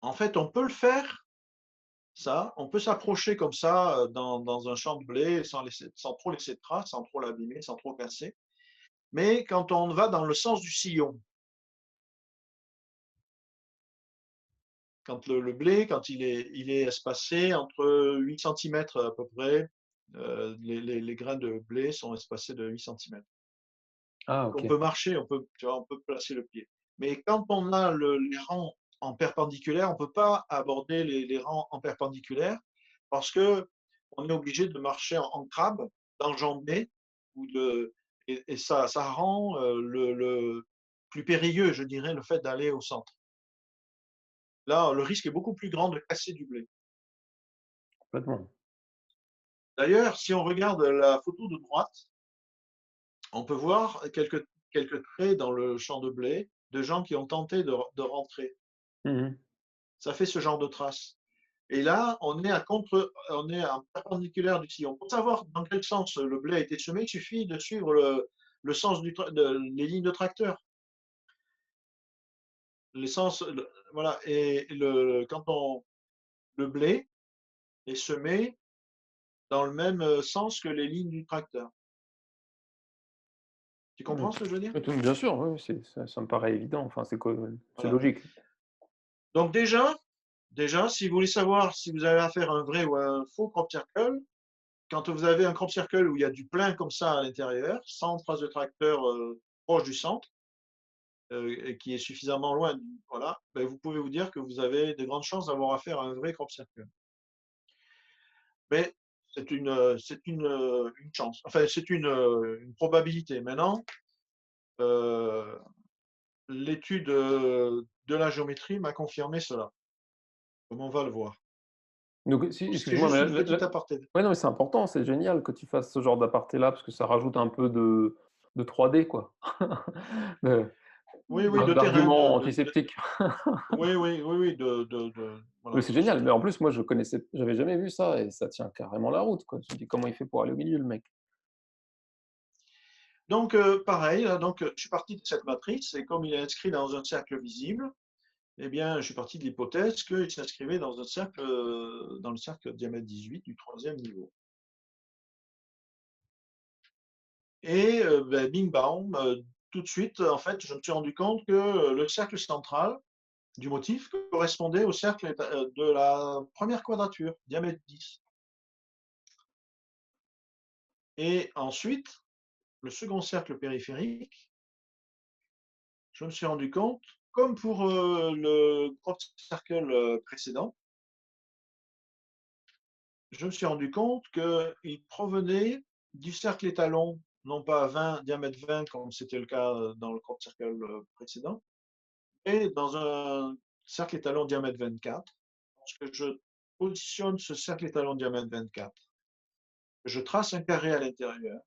en fait, on peut le faire, ça, on peut s'approcher comme ça dans un champ de blé sans trop laisser de traces, sans trop l'abîmer, sans trop casser. Mais quand on va dans le sens du sillon, quand le blé, quand il est espacé entre 8 cm à peu près, les grains de blé sont espacés de 8 cm. Ah, On ok. peut marcher, tu vois, on peut placer le pied. Mais quand on a les rangs en perpendiculaire, on ne peut pas aborder les rangs en perpendiculaire parce que on est obligé de marcher en crabe, d'enjamber, et ça rend le plus périlleux, je dirais, le fait d'aller au centre. Là, le risque est beaucoup plus grand de casser du blé. Complètement. D'ailleurs, si on regarde la photo de droite, on peut voir quelques traits dans le champ de blé de gens qui ont tenté de rentrer. Mhm. Ça fait ce genre de traces. Et là, on est en perpendiculaire du sillon. Pour savoir dans quel sens le blé a été semé, il suffit de suivre le sens les lignes de tracteur. l'essence, voilà, et le blé est semé dans le même sens que les lignes du tracteur. Tu Mmh. comprends ce que je veux dire? Bien sûr, oui, oui, ça me paraît évident, enfin, c'est Voilà. logique. Donc déjà, si vous voulez savoir si vous avez affaire à un vrai ou un faux crop circle, quand vous avez un crop circle où il y a du plein comme ça à l'intérieur, sans trace de tracteur proche du centre, et qui est suffisamment loin, voilà, ben vous pouvez vous dire que vous avez de grandes chances d'avoir affaire à un vrai crop circle. Mais une chance, enfin c'est une probabilité. Maintenant, euh, l'étude de la géométrie m'a confirmé cela, comme on va le voir. Donc si Donc, c'était excuse-moi, juste mais une petite aparté. ouais, non, mais c'est important, c'est génial que tu fasses ce genre d'aparté-là parce que ça rajoute un peu de 3D, quoi. De Oui, oui, de terrain, d'arguments antiseptiques. oui, oui, oui, oui, Mais voilà, c'est de ce génial, mais type. en plus, moi, j'avais jamais vu ça et ça tient carrément la route, quoi. Je me dis: «Comment il fait pour aller au milieu, le mec?» Donc, pareil, là, donc, je suis parti de cette matrice et comme il est inscrit dans un cercle visible, eh bien, je suis parti de l'hypothèse qu'il s'inscrivait dans un cercle, dans le cercle diamètre 18 du troisième niveau. Et ben, bing bang, tout de suite, en fait, je me suis rendu compte que le cercle central du motif correspondait au cercle de la première quadrature, diamètre 10. Et ensuite, le second cercle périphérique, je me suis rendu compte, comme pour le crop circle précédent, je me suis rendu compte qu'il provenait du cercle étalon, non pas 20, diamètre 20, comme c'était le cas dans le crop circle précédent, et dans un cercle étalon diamètre 24. Lorsque je positionne ce cercle étalon diamètre 24, je trace un carré à l'intérieur,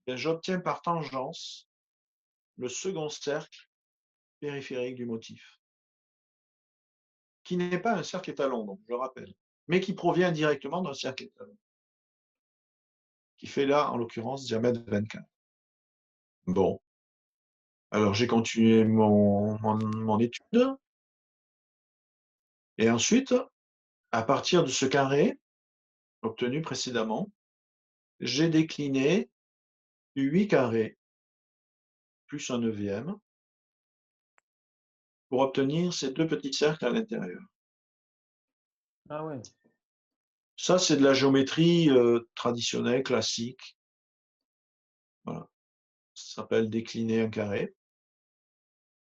et j'obtiens par tangence le second cercle périphérique du motif, qui n'est pas un cercle étalon, donc je rappelle, mais qui provient directement d'un cercle étalon, qui fait là, en l'occurrence, diamètre 24. Bon, alors j'ai continué mon étude, et ensuite, à partir de ce carré obtenu précédemment, j'ai décliné 8 carrés plus un neuvième pour obtenir ces deux petits cercles à l'intérieur. Ah ouais. Ça, c'est de la géométrie traditionnelle, classique. Voilà. Ça s'appelle décliner un carré,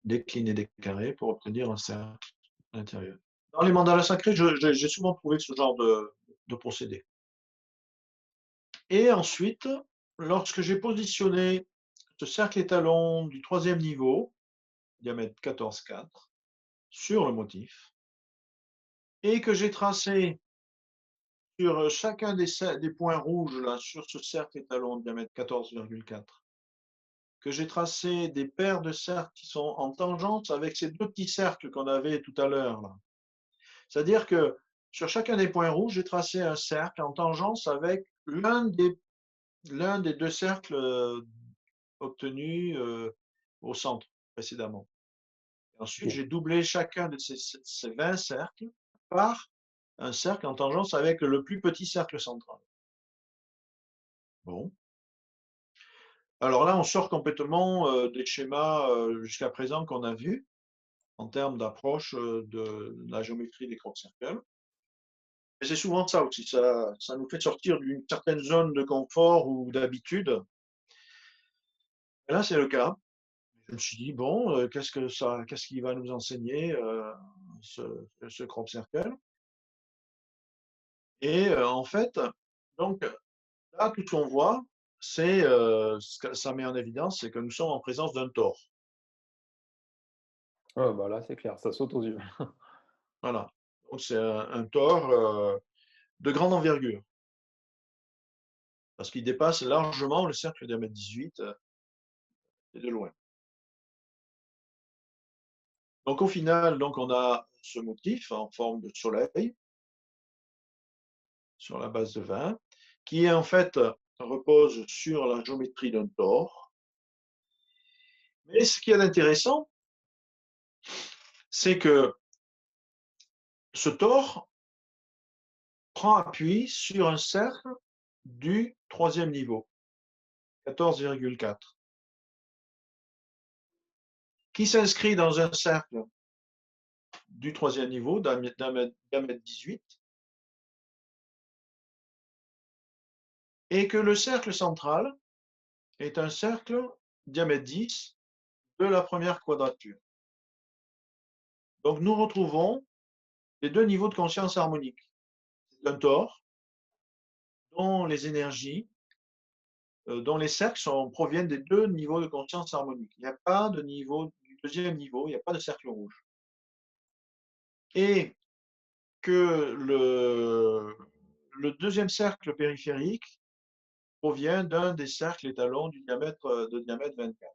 décliner des carrés pour obtenir un cercle à l'intérieur. Dans les mandalas sacrés, j'ai souvent trouvé ce genre de procédé. Et ensuite, lorsque j'ai positionné ce cercle étalon du troisième niveau, diamètre 14,4, sur le motif, et que j'ai tracé sur chacun des points rouges là, sur ce cercle étalon de diamètre 14,4, que j'ai tracé des paires de cercles qui sont en tangente avec ces deux petits cercles qu'on avait tout à l'heure. C'est-à-dire que sur chacun des points rouges, j'ai tracé un cercle en tangence avec l'un des deux cercles obtenus au centre précédemment. Ensuite, OK. j'ai doublé chacun de ces 20 cercles par un cercle en tangence avec le plus petit cercle central. Bon. Alors là, on sort complètement des schémas jusqu'à présent qu'on a vus en termes d'approche de la géométrie des crop circles. Et c'est souvent ça aussi, ça nous fait sortir d'une certaine zone de confort ou d'habitude. Et là, c'est le cas. Je me suis dit, bon, qu'est-ce qu'il va nous enseigner ce, ce crop circle? Et en fait, donc là, tout ce qu'on voit, c'est ce que ça met en évidence, c'est que nous sommes en présence d'un tore. Ouais, bah, là, c'est clair, ça saute aux yeux. Voilà. Donc c'est un tore de grande envergure, parce qu'il dépasse largement le cercle diamètre 18 et de loin. Donc au final, donc on a ce motif en forme de soleil sur la base de 20, qui en fait repose sur la géométrie d'un tore. Mais ce qui est intéressant, c'est que ce tore prend appui sur un cercle du troisième niveau, 14,4, qui s'inscrit dans un cercle du troisième niveau d'un mètre 18, et que le cercle central est un cercle diamètre 10 de la première quadrature. Donc nous retrouvons les deux niveaux de conscience harmonique. C'est un tore dont les énergies, dont les cercles proviennent des deux niveaux de conscience harmonique. Il n'y a pas de niveau du deuxième niveau, il n'y a pas de cercle rouge. Et que le deuxième cercle périphérique provient d'un des cercles étalons de diamètre 24.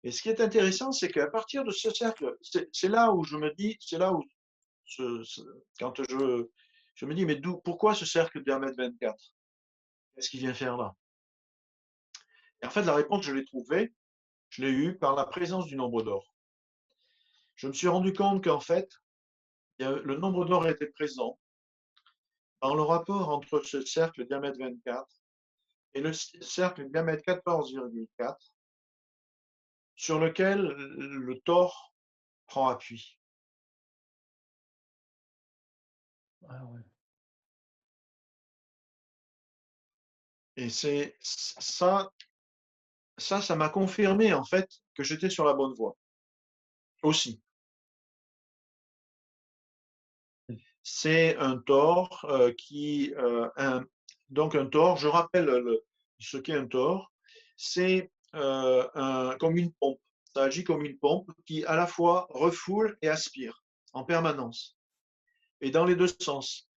Et ce qui est intéressant, c'est qu'à partir de ce cercle, c'est là où je me dis, c'est là où, quand je me dis, mais pourquoi ce cercle de diamètre 24? Qu'est-ce qu'il vient faire là? Et en fait, la réponse, je l'ai eue par la présence du nombre d'or. Je me suis rendu compte qu'en fait, le nombre d'or était présent dans le rapport entre ce cercle diamètre 24 et le cercle diamètre 14,4 sur lequel le tore prend appui. Ah ouais. Et ça m'a confirmé en fait que j'étais sur la bonne voie aussi. C'est un tore donc un tore, je rappelle ce qu'est un tore, c'est comme une pompe. Ça agit comme une pompe qui à la fois refoule et aspire en permanence et dans les deux sens.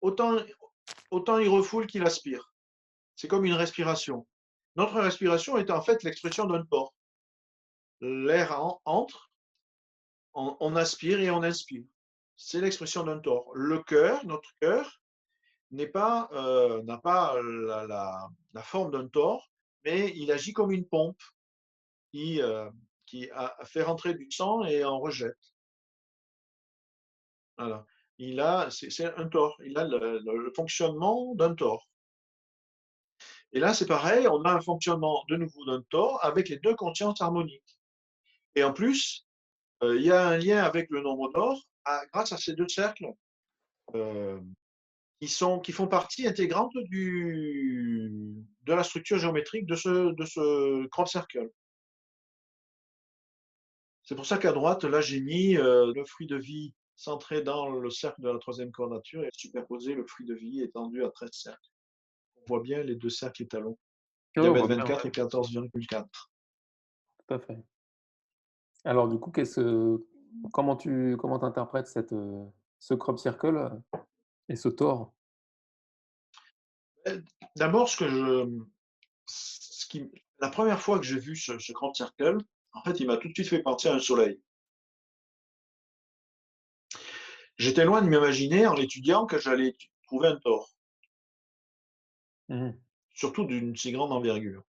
Autant il refoule qu'il aspire. C'est comme une respiration. Notre respiration est en fait l'expression d'un tore. L'air entre, on aspire et on inspire. C'est l'expression d'un tore. Notre cœur, n'a pas la forme d'un tore, mais il agit comme une pompe qui, fait rentrer du sang et en rejette. Voilà. C'est un tore. Il a le fonctionnement d'un tore. Et là, c'est pareil, on a un fonctionnement de nouveau d'un tore avec les deux consciences harmoniques. Et en plus, il y a un lien avec le nombre d'or grâce à ces deux cercles euh, qui font partie intégrante de la structure géométrique de ce crop circle. C'est pour ça qu'à droite, là, j'ai mis le fruit de vie centré dans le cercle de la troisième quadrature et superposé le fruit de vie étendu à 13 cercles. On voit bien les deux cercles étalons, Ouais, on diamètre voit bien, 24 et 14,4. tout à fait. Alors du coup, comment t'interprètes ce crop circle et ce tore? D'abord, la première fois que j'ai vu ce crop circle, en fait, il m'a tout de suite fait penser à un soleil. J'étais loin de m'imaginer en l'étudiant que j'allais trouver un tore, Mmh. surtout d'une si grande envergure.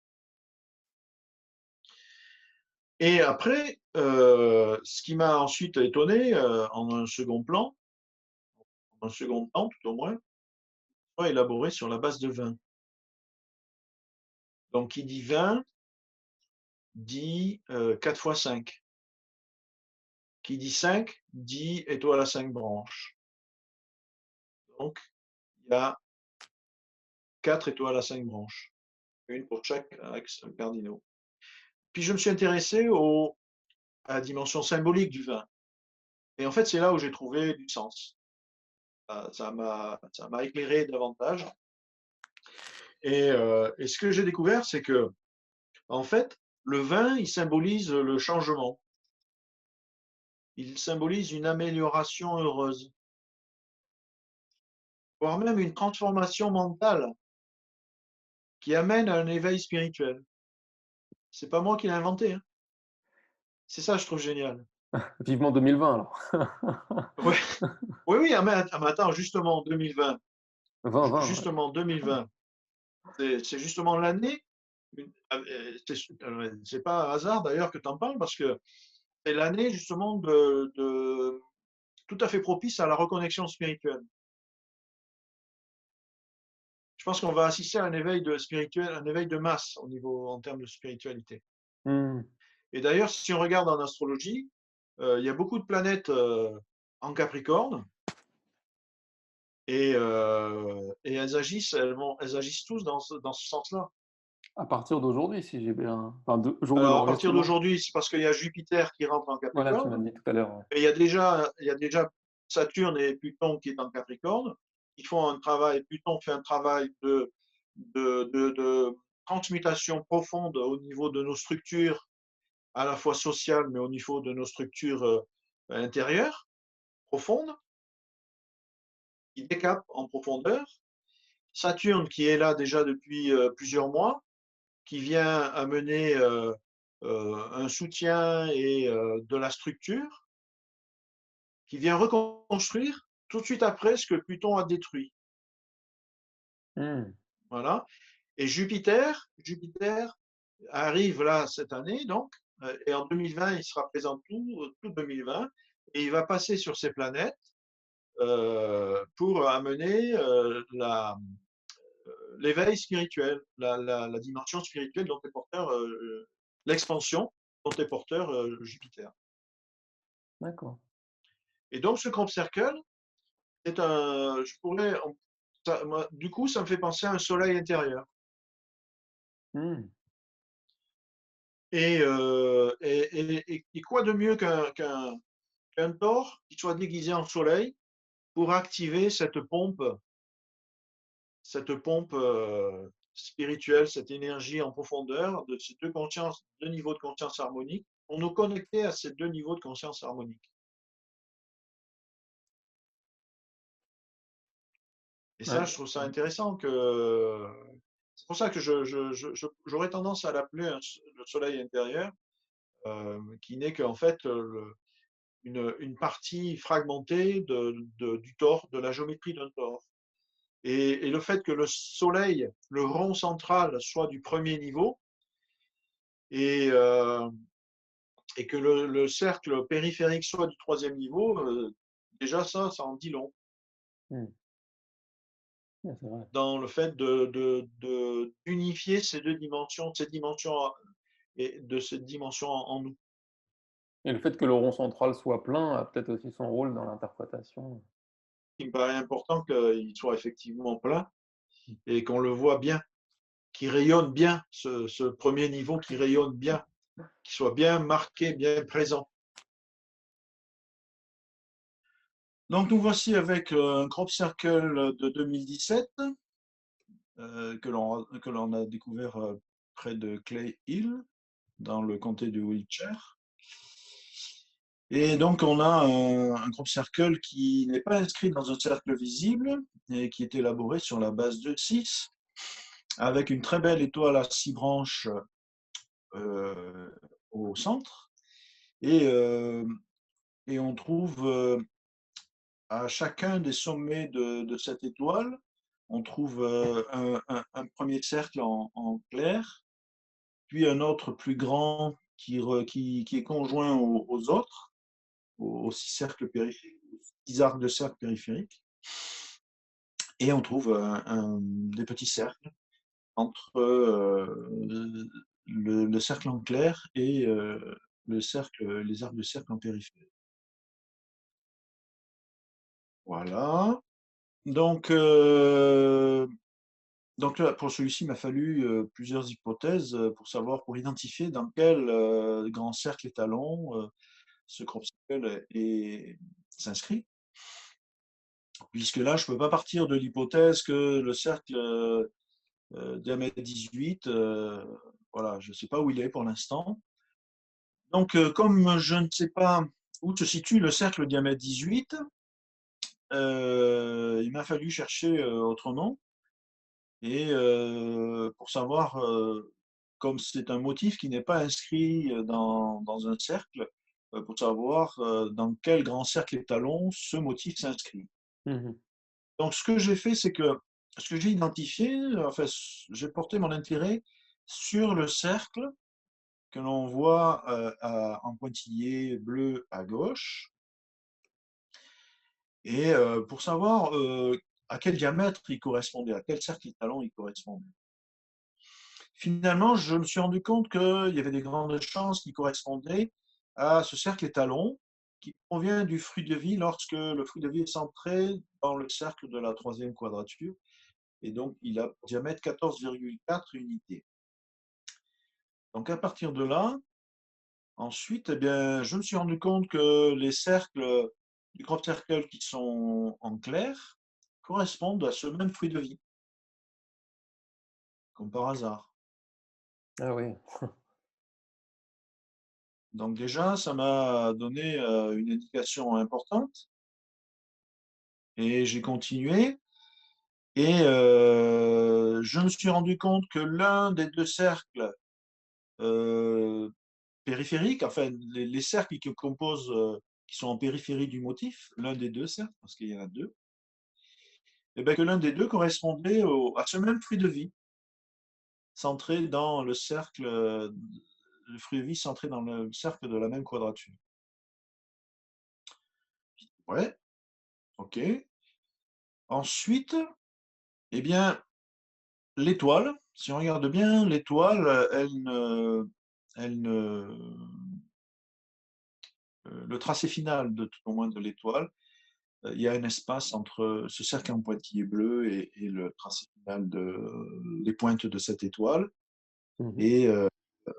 Et après, ce qui m'a ensuite étonné en un second temps tout au moins, soit élaboré sur la base de 20. Donc qui dit 20 dit 4 fois 5. Qui dit 5 dit étoile à 5 branches. Donc il y a 4 étoiles à 5 branches, une pour chaque axe cardinaux. Puis je me suis intéressé à la dimension symbolique du vin. Et en fait, c'est là où j'ai trouvé du sens. Ça m'a éclairé davantage. Et ce que j'ai découvert, c'est que, en fait, le vin, il symbolise le changement. Il symbolise une amélioration heureuse, voire même une transformation mentale qui amène à un éveil spirituel. C'est pas moi qui l'ai inventé, hein. C'est ça, je trouve génial. Vivement 2020 alors. Ouais. Oui, oui, mais attends, justement, 2020, 2020, ouais. justement, 2020, c'est justement l'année, c'est pas un hasard d'ailleurs que tu en parles, parce que c'est l'année justement tout à fait propice à la reconnexion spirituelle. Je pense qu'on va assister à un éveil spirituel, un éveil de masse en termes de spiritualité. Mmh. Et d'ailleurs, si on regarde en astrologie, il y a beaucoup de planètes en Capricorne et elles agissent tous dans ce sens-là. À partir d'aujourd'hui, si j'ai bien enfin, de jour de Alors, à partir l'enregistrement? d'aujourd'hui, c'est parce qu'il y a Jupiter qui rentre en Voilà, tu m'as Capricorne, dit tout à l'heure, ouais. et il y a déjà Saturne et Pluton qui est en Capricorne. Ils font un travail, Pluton fait un travail de transmutation profonde au niveau de nos structures, à la fois sociales, mais au niveau de nos structures intérieures, profondes, qui décape en profondeur. Saturne qui est là déjà depuis plusieurs mois, qui vient amener un soutien et de la structure, qui vient reconstruire tout de suite après ce que Pluton a détruit. Mmh. Voilà. Et Jupiter arrive là cette année, donc, et en 2020, il sera présent tout 2020, et il va passer sur ces planètes pour amener l'éveil spirituel, la dimension spirituelle dont est porteur, l'expansion dont est porteur Jupiter. D'accord. Et donc, ce crop circle, c'est un, je pourrais, du coup, ça me fait penser à un soleil intérieur. Mmh. Et quoi de mieux qu'un taureau qui soit déguisé en soleil pour activer cette pompe spirituelle, cette énergie en profondeur de ces deux niveaux de conscience harmonique, pour nous connecter à ces deux niveaux de conscience harmonique. Et ça, Ouais. je trouve ça intéressant c'est pour ça que j'aurais tendance à l'appeler le soleil intérieur, qui n'est qu'en fait une partie fragmentée du tore, de la géométrie d'un tore. Et le fait que le soleil, le rond central, soit du premier niveau et, euh, et que le cercle périphérique soit du troisième niveau, déjà ça en dit long Mmh. Ouais, c'est vrai. dans le fait d'unifier ces deux dimensions, et de cette dimension en nous. Et le fait que le rond central soit plein a peut-être aussi son rôle dans l'interprétation. Il me paraît important qu'il soit effectivement plein et qu'on le voit bien, qu'il rayonne bien, ce premier niveau qui rayonne bien, qui soit bien marqué, bien présent. Donc nous voici avec un crop circle de 2017 que l'on a découvert près de Clay Hill, dans le comté de Wiltshire. Et donc on a un crop circle qui n'est pas inscrit dans un cercle visible et qui est élaboré sur la base de 6, avec une très belle étoile à 6 branches euh, au centre. Et, euh, et on trouve à chacun des sommets de cette étoile, on trouve un premier cercle en clair, puis un autre plus grand qui est conjoint aux autres, aux six cercles périphériques, aux six arcs de cercle périphériques. Et on trouve des petits cercles entre le cercle en clair et les arcs de cercle en périphérie. Voilà. Donc, donc là, pour celui-ci, il m'a fallu plusieurs hypothèses pour identifier dans quel grand cercle étalon ce crop circle s'inscrit. Puisque là, je ne peux pas partir de l'hypothèse que le cercle diamètre 18, voilà, je ne sais pas où il est pour l'instant. Donc, comme je ne sais pas où se situe le cercle diamètre 18, il m'a fallu chercher autre nom. Et pour savoir, comme c'est un motif qui n'est pas inscrit dans un cercle, pour savoir dans quel grand cercle étalon ce motif s'inscrit. Mmh. Donc, ce que j'ai fait, c'est que ce que j'ai identifié, enfin, j'ai porté mon intérêt sur le cercle que l'on voit en pointillé bleu à gauche. Et pour savoir à quel diamètre il correspondait, à quel cercle étalon il correspondait. Finalement, je me suis rendu compte qu'il y avait des grandes chances qu'il correspondait à ce cercle étalon qui provient du fruit de vie lorsque le fruit de vie est centré dans le cercle de la troisième quadrature. Et donc, il a pour diamètre 14,4 unités. Donc, à partir de là, ensuite, eh bien, je me suis rendu compte que les cercles du crop circle qui sont en clair correspondent à ce même fruit de vie, comme par hasard. Ah oui. Donc déjà, ça m'a donné une indication importante et j'ai continué et je me suis rendu compte que l'un des deux cercles euh, périphériques, enfin les cercles qui composent, qui sont en périphérie du motif, l'un des deux cercles, parce qu'il y en a deux, et bien que l'un des deux correspondait à ce même fruit de vie, centré dans le cercle, le fruit de vie centré dans le cercle de la même quadrature. Ouais, ok. Ensuite, eh bien, l'étoile, si on regarde bien, l'étoile, le tracé final de tout au moins de l'étoile, il y a un espace entre ce cercle en pointillé bleu et le tracé final des pointes de cette étoile. Mhm. Et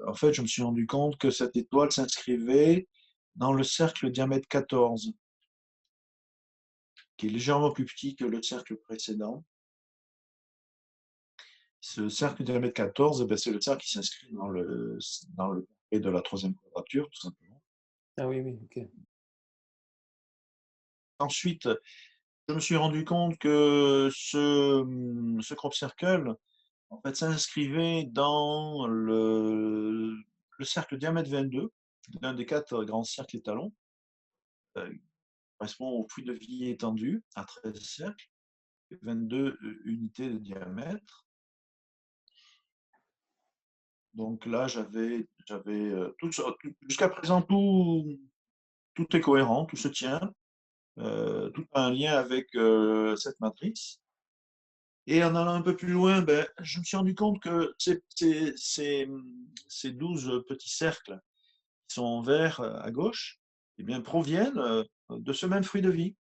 en fait, je me suis rendu compte que cette étoile s'inscrivait dans le cercle diamètre 14, qui est légèrement plus petit que le cercle précédent. Ce cercle diamètre 14, eh c'est le cercle qui s'inscrit dans le carré de la troisième quadrature, tout simplement. Ah oui, oui, ok. Ensuite, je me suis rendu compte que ce crop circle en fait, s'inscrivait dans le cercle diamètre 22, l'un des quatre grands cercles étalons, qui correspond au fruit de vie étendu à 13 cercles, 22 unités de diamètre. Donc là, jusqu'à présent, tout est cohérent, tout se tient, tout a un lien avec cette matrice. Et en allant un peu plus loin, ben, je me suis rendu compte que ces 12 petits cercles qui sont en vert à gauche eh bien, proviennent de ce même fruit de vie.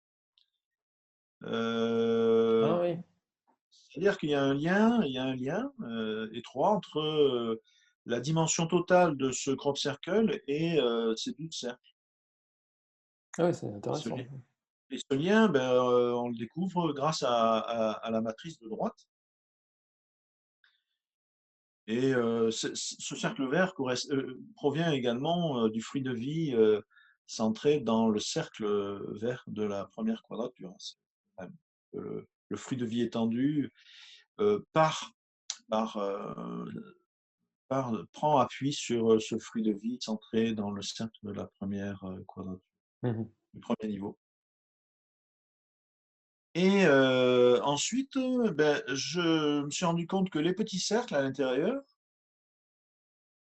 Ah Euh, oui. C'est-à-dire qu'il y a un lien étroit entre la dimension totale de ce crop circle et ces 12 cercles. Ah oui, c'est Et ce, intéressant. et ce lien, ben, on le découvre grâce à la matrice de droite. Et ce cercle vert provient également du fruit de vie centré dans le cercle vert de la première quadrature. Le fruit de vie étendu part, part, prend appui sur ce fruit de vie centré dans le cercle de la première quadrature, Mhm. du premier niveau. Et ensuite, ben, je me suis rendu compte que les petits cercles à l'intérieur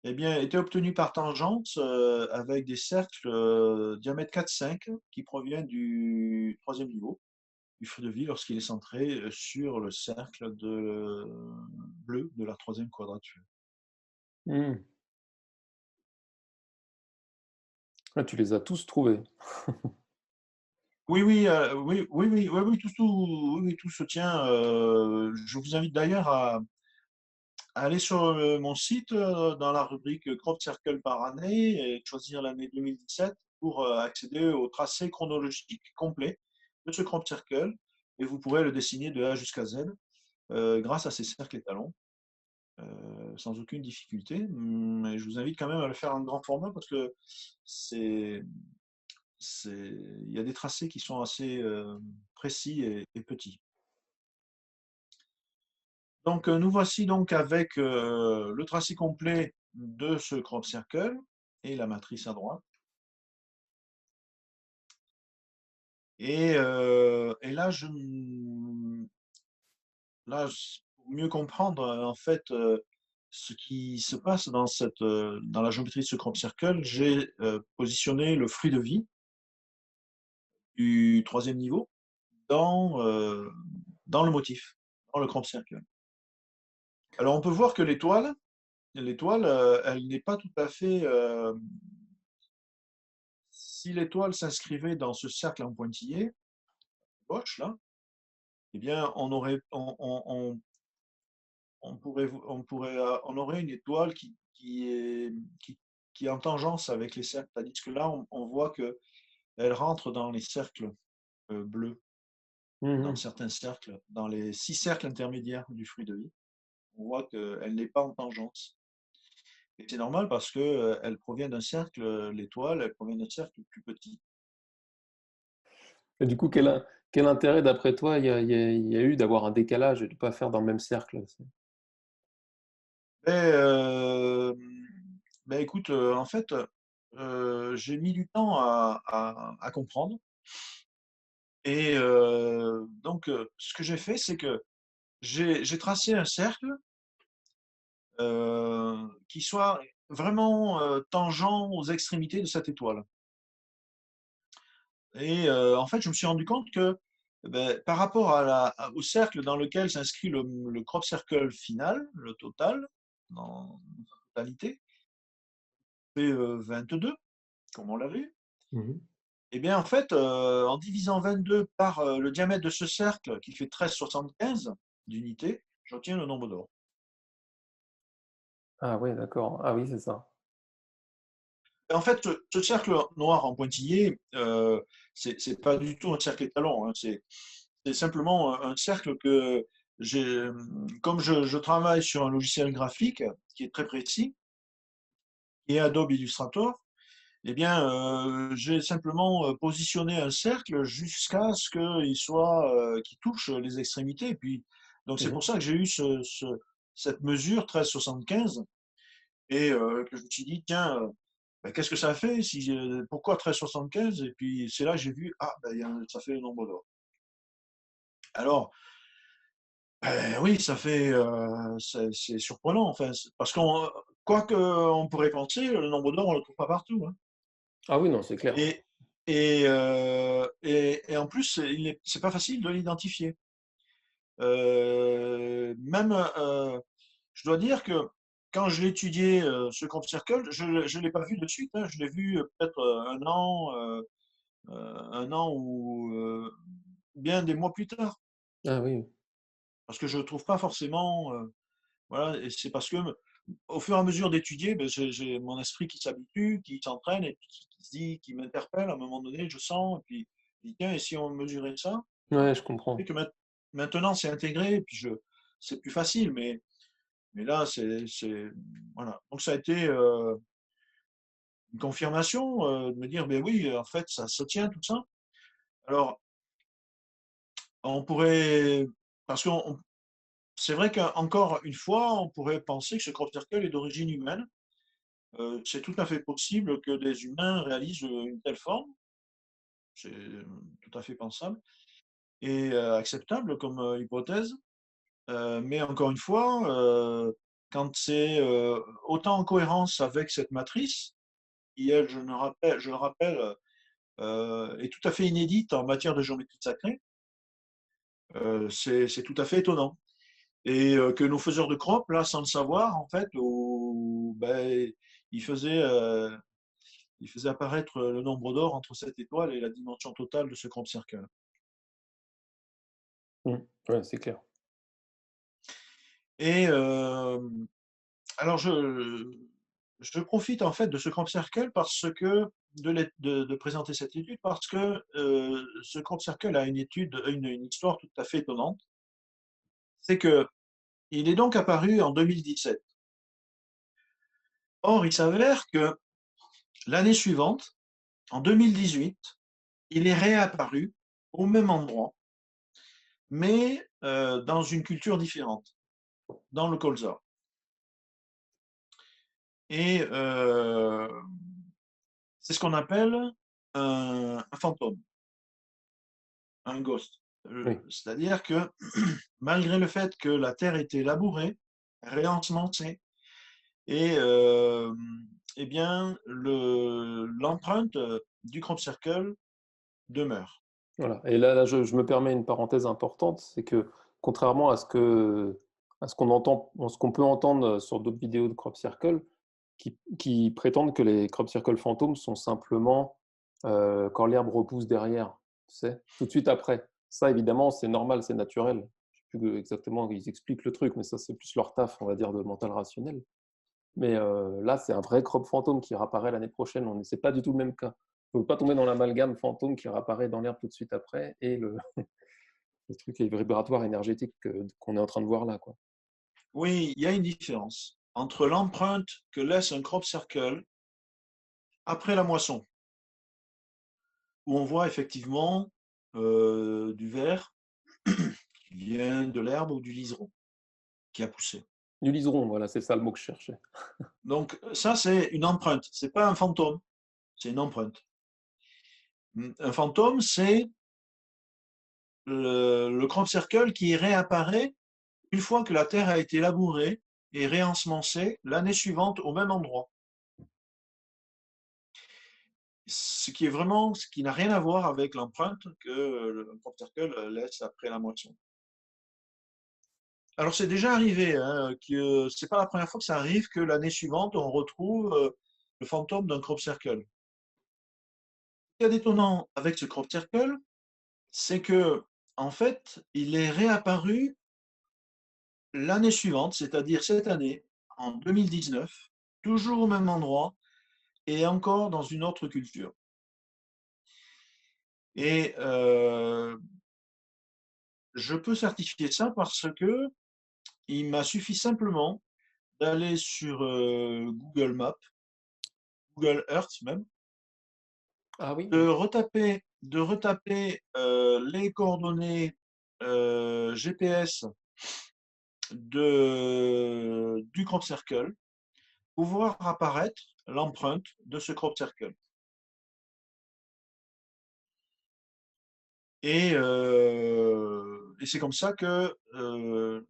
eh bien, était obtenu par tangente avec des cercles diamètre 4-5 qui proviennent du troisième niveau du feu de vie lorsqu'il est centré sur le cercle bleu de la troisième quadrature. Mhm. Ah, tu les as tous trouvés. Oui, oui, oui, tout se tient. Je vous invite d'ailleurs à aller sur mon site dans la rubrique Crop Circle par année et choisir l'année 2017 pour accéder au tracé chronologique complet de ce crop circle et vous pourrez le dessiner de A jusqu'à Z grâce à ces cercles étalons sans aucune difficulté. Mais je vous invite quand même à le faire en grand format parce que c'est, il y a des tracés qui sont assez précis et petits. Donc, nous voici donc avec le tracé complet de ce crop circle et la matrice à droite. Et là, pour mieux comprendre, en fait, ce qui se passe dans la géométrie de ce crop circle, j'ai positionné le fruit de vie du troisième niveau dans, dans le motif, dans le crop circle. Alors on peut voir que l'étoile, elle n'est pas tout à fait. Si l'étoile s'inscrivait dans ce cercle en pointillé, gauche là, eh bien on aurait une étoile qui est en tangence avec les cercles. Tandis que là, on voit que elle rentre dans les cercles bleus, dans Mhm. certains cercles, dans les 6 cercles intermédiaires du fruit de vie. On voit qu'elle n'est pas en tangence. Et c'est normal parce que elle provient d'un cercle, l'étoile, elle provient d'un cercle plus petit. Et du coup, quel intérêt, d'après toi, il y a eu d'avoir un décalage et de ne pas faire dans le même cercle? Et, ben écoute, en fait, j'ai mis du temps à comprendre. Et donc, ce que j'ai fait, c'est que j'ai tracé un cercle qui soit vraiment tangent aux extrémités de cette étoile. Et en fait, je me suis rendu compte que par rapport au cercle dans lequel s'inscrit le crop circle final, le total, dans sa totalité, fait 22, comme on l'a vu. Mhm. Et bien, en fait, en divisant 22 par le diamètre de ce cercle, qui fait 13,75 d'unité, j'obtiens le nombre d'or. Ah oui, d'accord. Ah oui, c'est ça. En fait, ce cercle noir en pointillé, c'est pas du tout un cercle étalon, hein, c'est simplement un cercle que j'ai, comme je travaille sur un logiciel graphique qui est très précis, qui est Adobe Illustrator, eh bien, j'ai simplement positionné un cercle jusqu'à ce qu'il touche les extrémités. Et puis, donc c'est Mhm. pour ça que j'ai eu cette mesure 13,75 et que je me suis dit, tiens, ben, qu'est-ce que ça fait si, pourquoi 13,75? Et puis c'est là que j'ai vu, ah, ben, ça fait le nombre d'or. Alors, oui, ça fait, c'est surprenant, enfin, parce qu'on, quoi qu'on pourrait penser, le nombre d'or, on ne le trouve pas partout, hein. Ah oui, non, c'est clair. Et, et en plus, c'est pas facile de l'identifier. Même, je dois dire que quand je l'ai étudié, ce crop circle, je ne l'ai pas vu de suite, hein. Je l'ai vu peut-être un an ou bien des mois plus tard. Ah oui. Parce que je ne trouve pas forcément. Voilà, et c'est parce que au fur et à mesure d'étudier, ben, j'ai mon esprit qui s'habitue, qui s'entraîne et puis qui se dit, qui m'interpelle à un moment donné, je sens, et puis je dis, tiens, et si on mesurait ça? Ouais, je Et comprends. que maintenant c'est intégré, et puis c'est plus facile, mais là, voilà. Donc ça a été une confirmation de me dire, ben oui, en fait, ça se tient tout ça. Alors, on pourrait, parce que c'est vrai qu'encore une fois, on pourrait penser que ce crop circle est d'origine humaine. C'est tout à fait possible que des humains réalisent une telle forme. C'est tout à fait pensable et acceptable comme hypothèse. Mais encore une fois, quand c'est autant en cohérence avec cette matrice, qui elle, je le rappelle, est tout à fait inédite en matière de géométrie sacrée, c'est tout à fait étonnant. Et que nos faiseurs de crop, là, sans le savoir, en fait, ben, ils faisaient, euh, ils faisaient apparaître le nombre d'or entre cette étoile et la dimension totale de ce crop circle. Mmh. Ouais, c'est clair. Et alors, je profite en fait de ce crop circle parce que de présenter cette étude parce que ce crop circle a une histoire tout à fait étonnante. C'est que il est donc apparu en 2017. Or, il s'avère que l'année suivante, en 2018, il est réapparu au même endroit, mais dans une culture différente, dans le colza. Et c'est ce qu'on appelle un fantôme, un ghost. Oui. C'est-à-dire que malgré le fait que la Terre était labourée, réensemencée, Et eh bien, l'empreinte du crop circle demeure. Voilà. Et là, je me permets une parenthèse importante, c'est que contrairement à ce qu'on entend, ce qu'on peut entendre sur d'autres vidéos de crop circle, qui prétendent que les crop circle fantômes sont simplement quand l'herbe repousse derrière, tu sais, tout de suite après. Ça, évidemment, c'est normal, c'est naturel. Je sais plus exactement, ils expliquent le truc, mais ça, c'est plus leur taf, on va dire, de mental rationnel. Mais là, c'est un vrai crop fantôme qui réapparaît l'année prochaine. C'est pas du tout le même cas. Il ne faut pas tomber dans l'amalgame fantôme qui réapparaît dans l'herbe tout de suite après et le truc vibratoire énergétique qu'on est en train de voir là, quoi. Oui, il y a une différence entre l'empreinte que laisse un crop circle après la moisson, où on voit effectivement du verre qui vient de l'herbe ou du liseron qui a poussé. Du liseron, voilà, c'est ça le mot que je cherchais. Donc ça, c'est une empreinte. C'est pas un fantôme, c'est une empreinte. Un fantôme, c'est le crop circle qui réapparaît une fois que la terre a été labourée et réensemencée l'année suivante au même endroit. Ce qui n'a rien à voir avec l'empreinte que le crop circle laisse après la moisson. Alors c'est déjà arrivé, hein, que c'est pas la première fois que ça arrive que l'année suivante on retrouve le fantôme d'un crop circle. Ce qu'il y a d'étonnant avec ce crop circle, c'est que en fait, il est réapparu l'année suivante, c'est-à-dire cette année, en 2019, toujours au même endroit et encore dans une autre culture. Et je peux certifier ça parce que il m'a suffi simplement d'aller sur Google Maps, Google Earth même, Ah oui, de retaper les coordonnées GPS du crop circle pour voir apparaître l'empreinte de ce crop circle. Et c'est comme ça que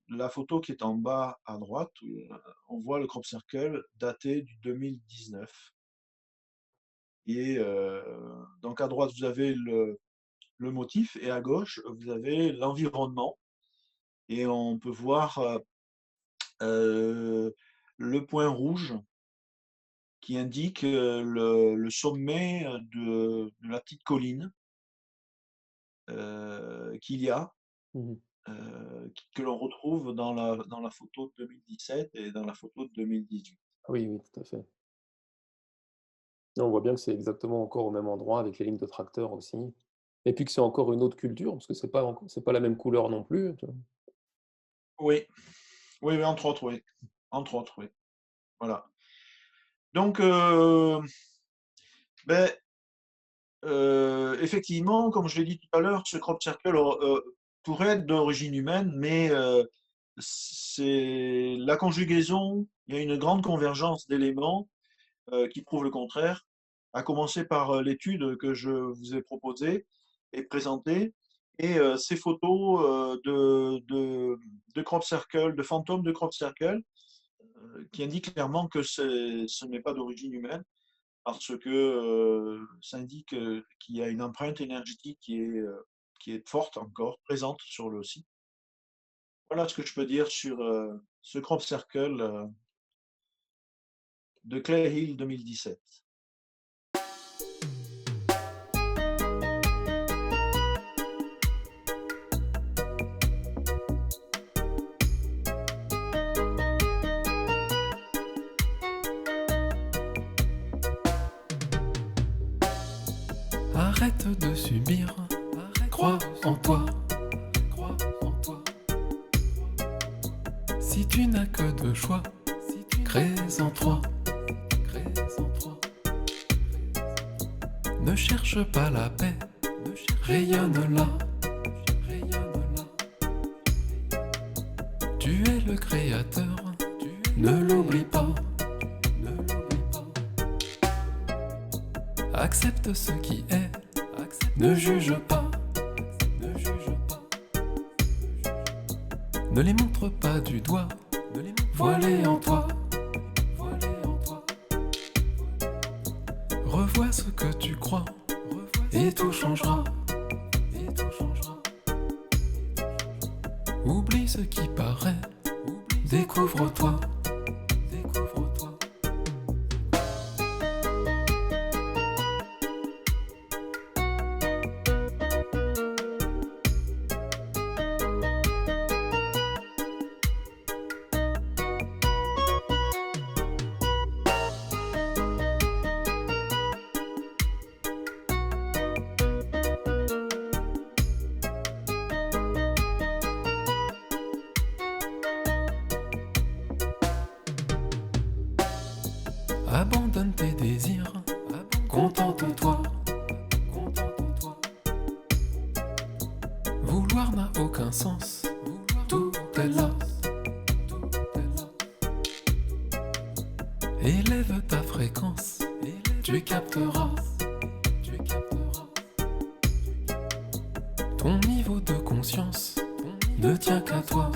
la photo qui est en bas à droite, on voit le crop circle daté du 2019. Et donc à droite, vous avez le motif et à gauche, vous avez l'environnement. Et on peut voir le point rouge qui indique le sommet de la petite colline qu'il y a, mhm. que l'on retrouve dans la photo de 2017 et dans la photo de 2018. Oui, oui, tout à fait. Et on voit bien que c'est exactement encore au même endroit avec les lignes de tracteur aussi. Et puis que c'est encore une autre culture, parce que c'est pas la même couleur non plus, tu vois. Oui, oui, oui, entre autres, oui. Entre autres, oui. Voilà. Donc, ben, effectivement, comme je l'ai dit tout à l'heure, ce crop circle pourrait être d'origine humaine, mais c'est la conjugaison, il y a une grande convergence d'éléments qui prouvent le contraire, à commencer par l'étude que je vous ai proposée et présentée, et ces photos de crop circle, de fantômes de crop circle, qui indiquent clairement que ce n'est pas d'origine humaine, parce que ça indique qu'il y a une empreinte énergétique qui est forte encore, présente sur le site. Voilà ce que je peux dire sur ce crop circle de Clay Hill 2017. Arrête de subir, crois en toi. Si tu n'as que deux choix, crée en toi. Ne cherche pas la paix, rayonne là. Tu es le créateur, ne l'oublie pas. Accepte ce qui est, ne juge pas. Ne les montre pas du doigt, vois-les en toi. Revois ce que tu crois, et tout changera. Oublie ce qui paraît, découvre-toi. Abandonne tes désirs, contente-toi. Vouloir n'a aucun sens, tout est là. Élève ta fréquence, tu capteras. Ton niveau de conscience ne tient qu'à toi.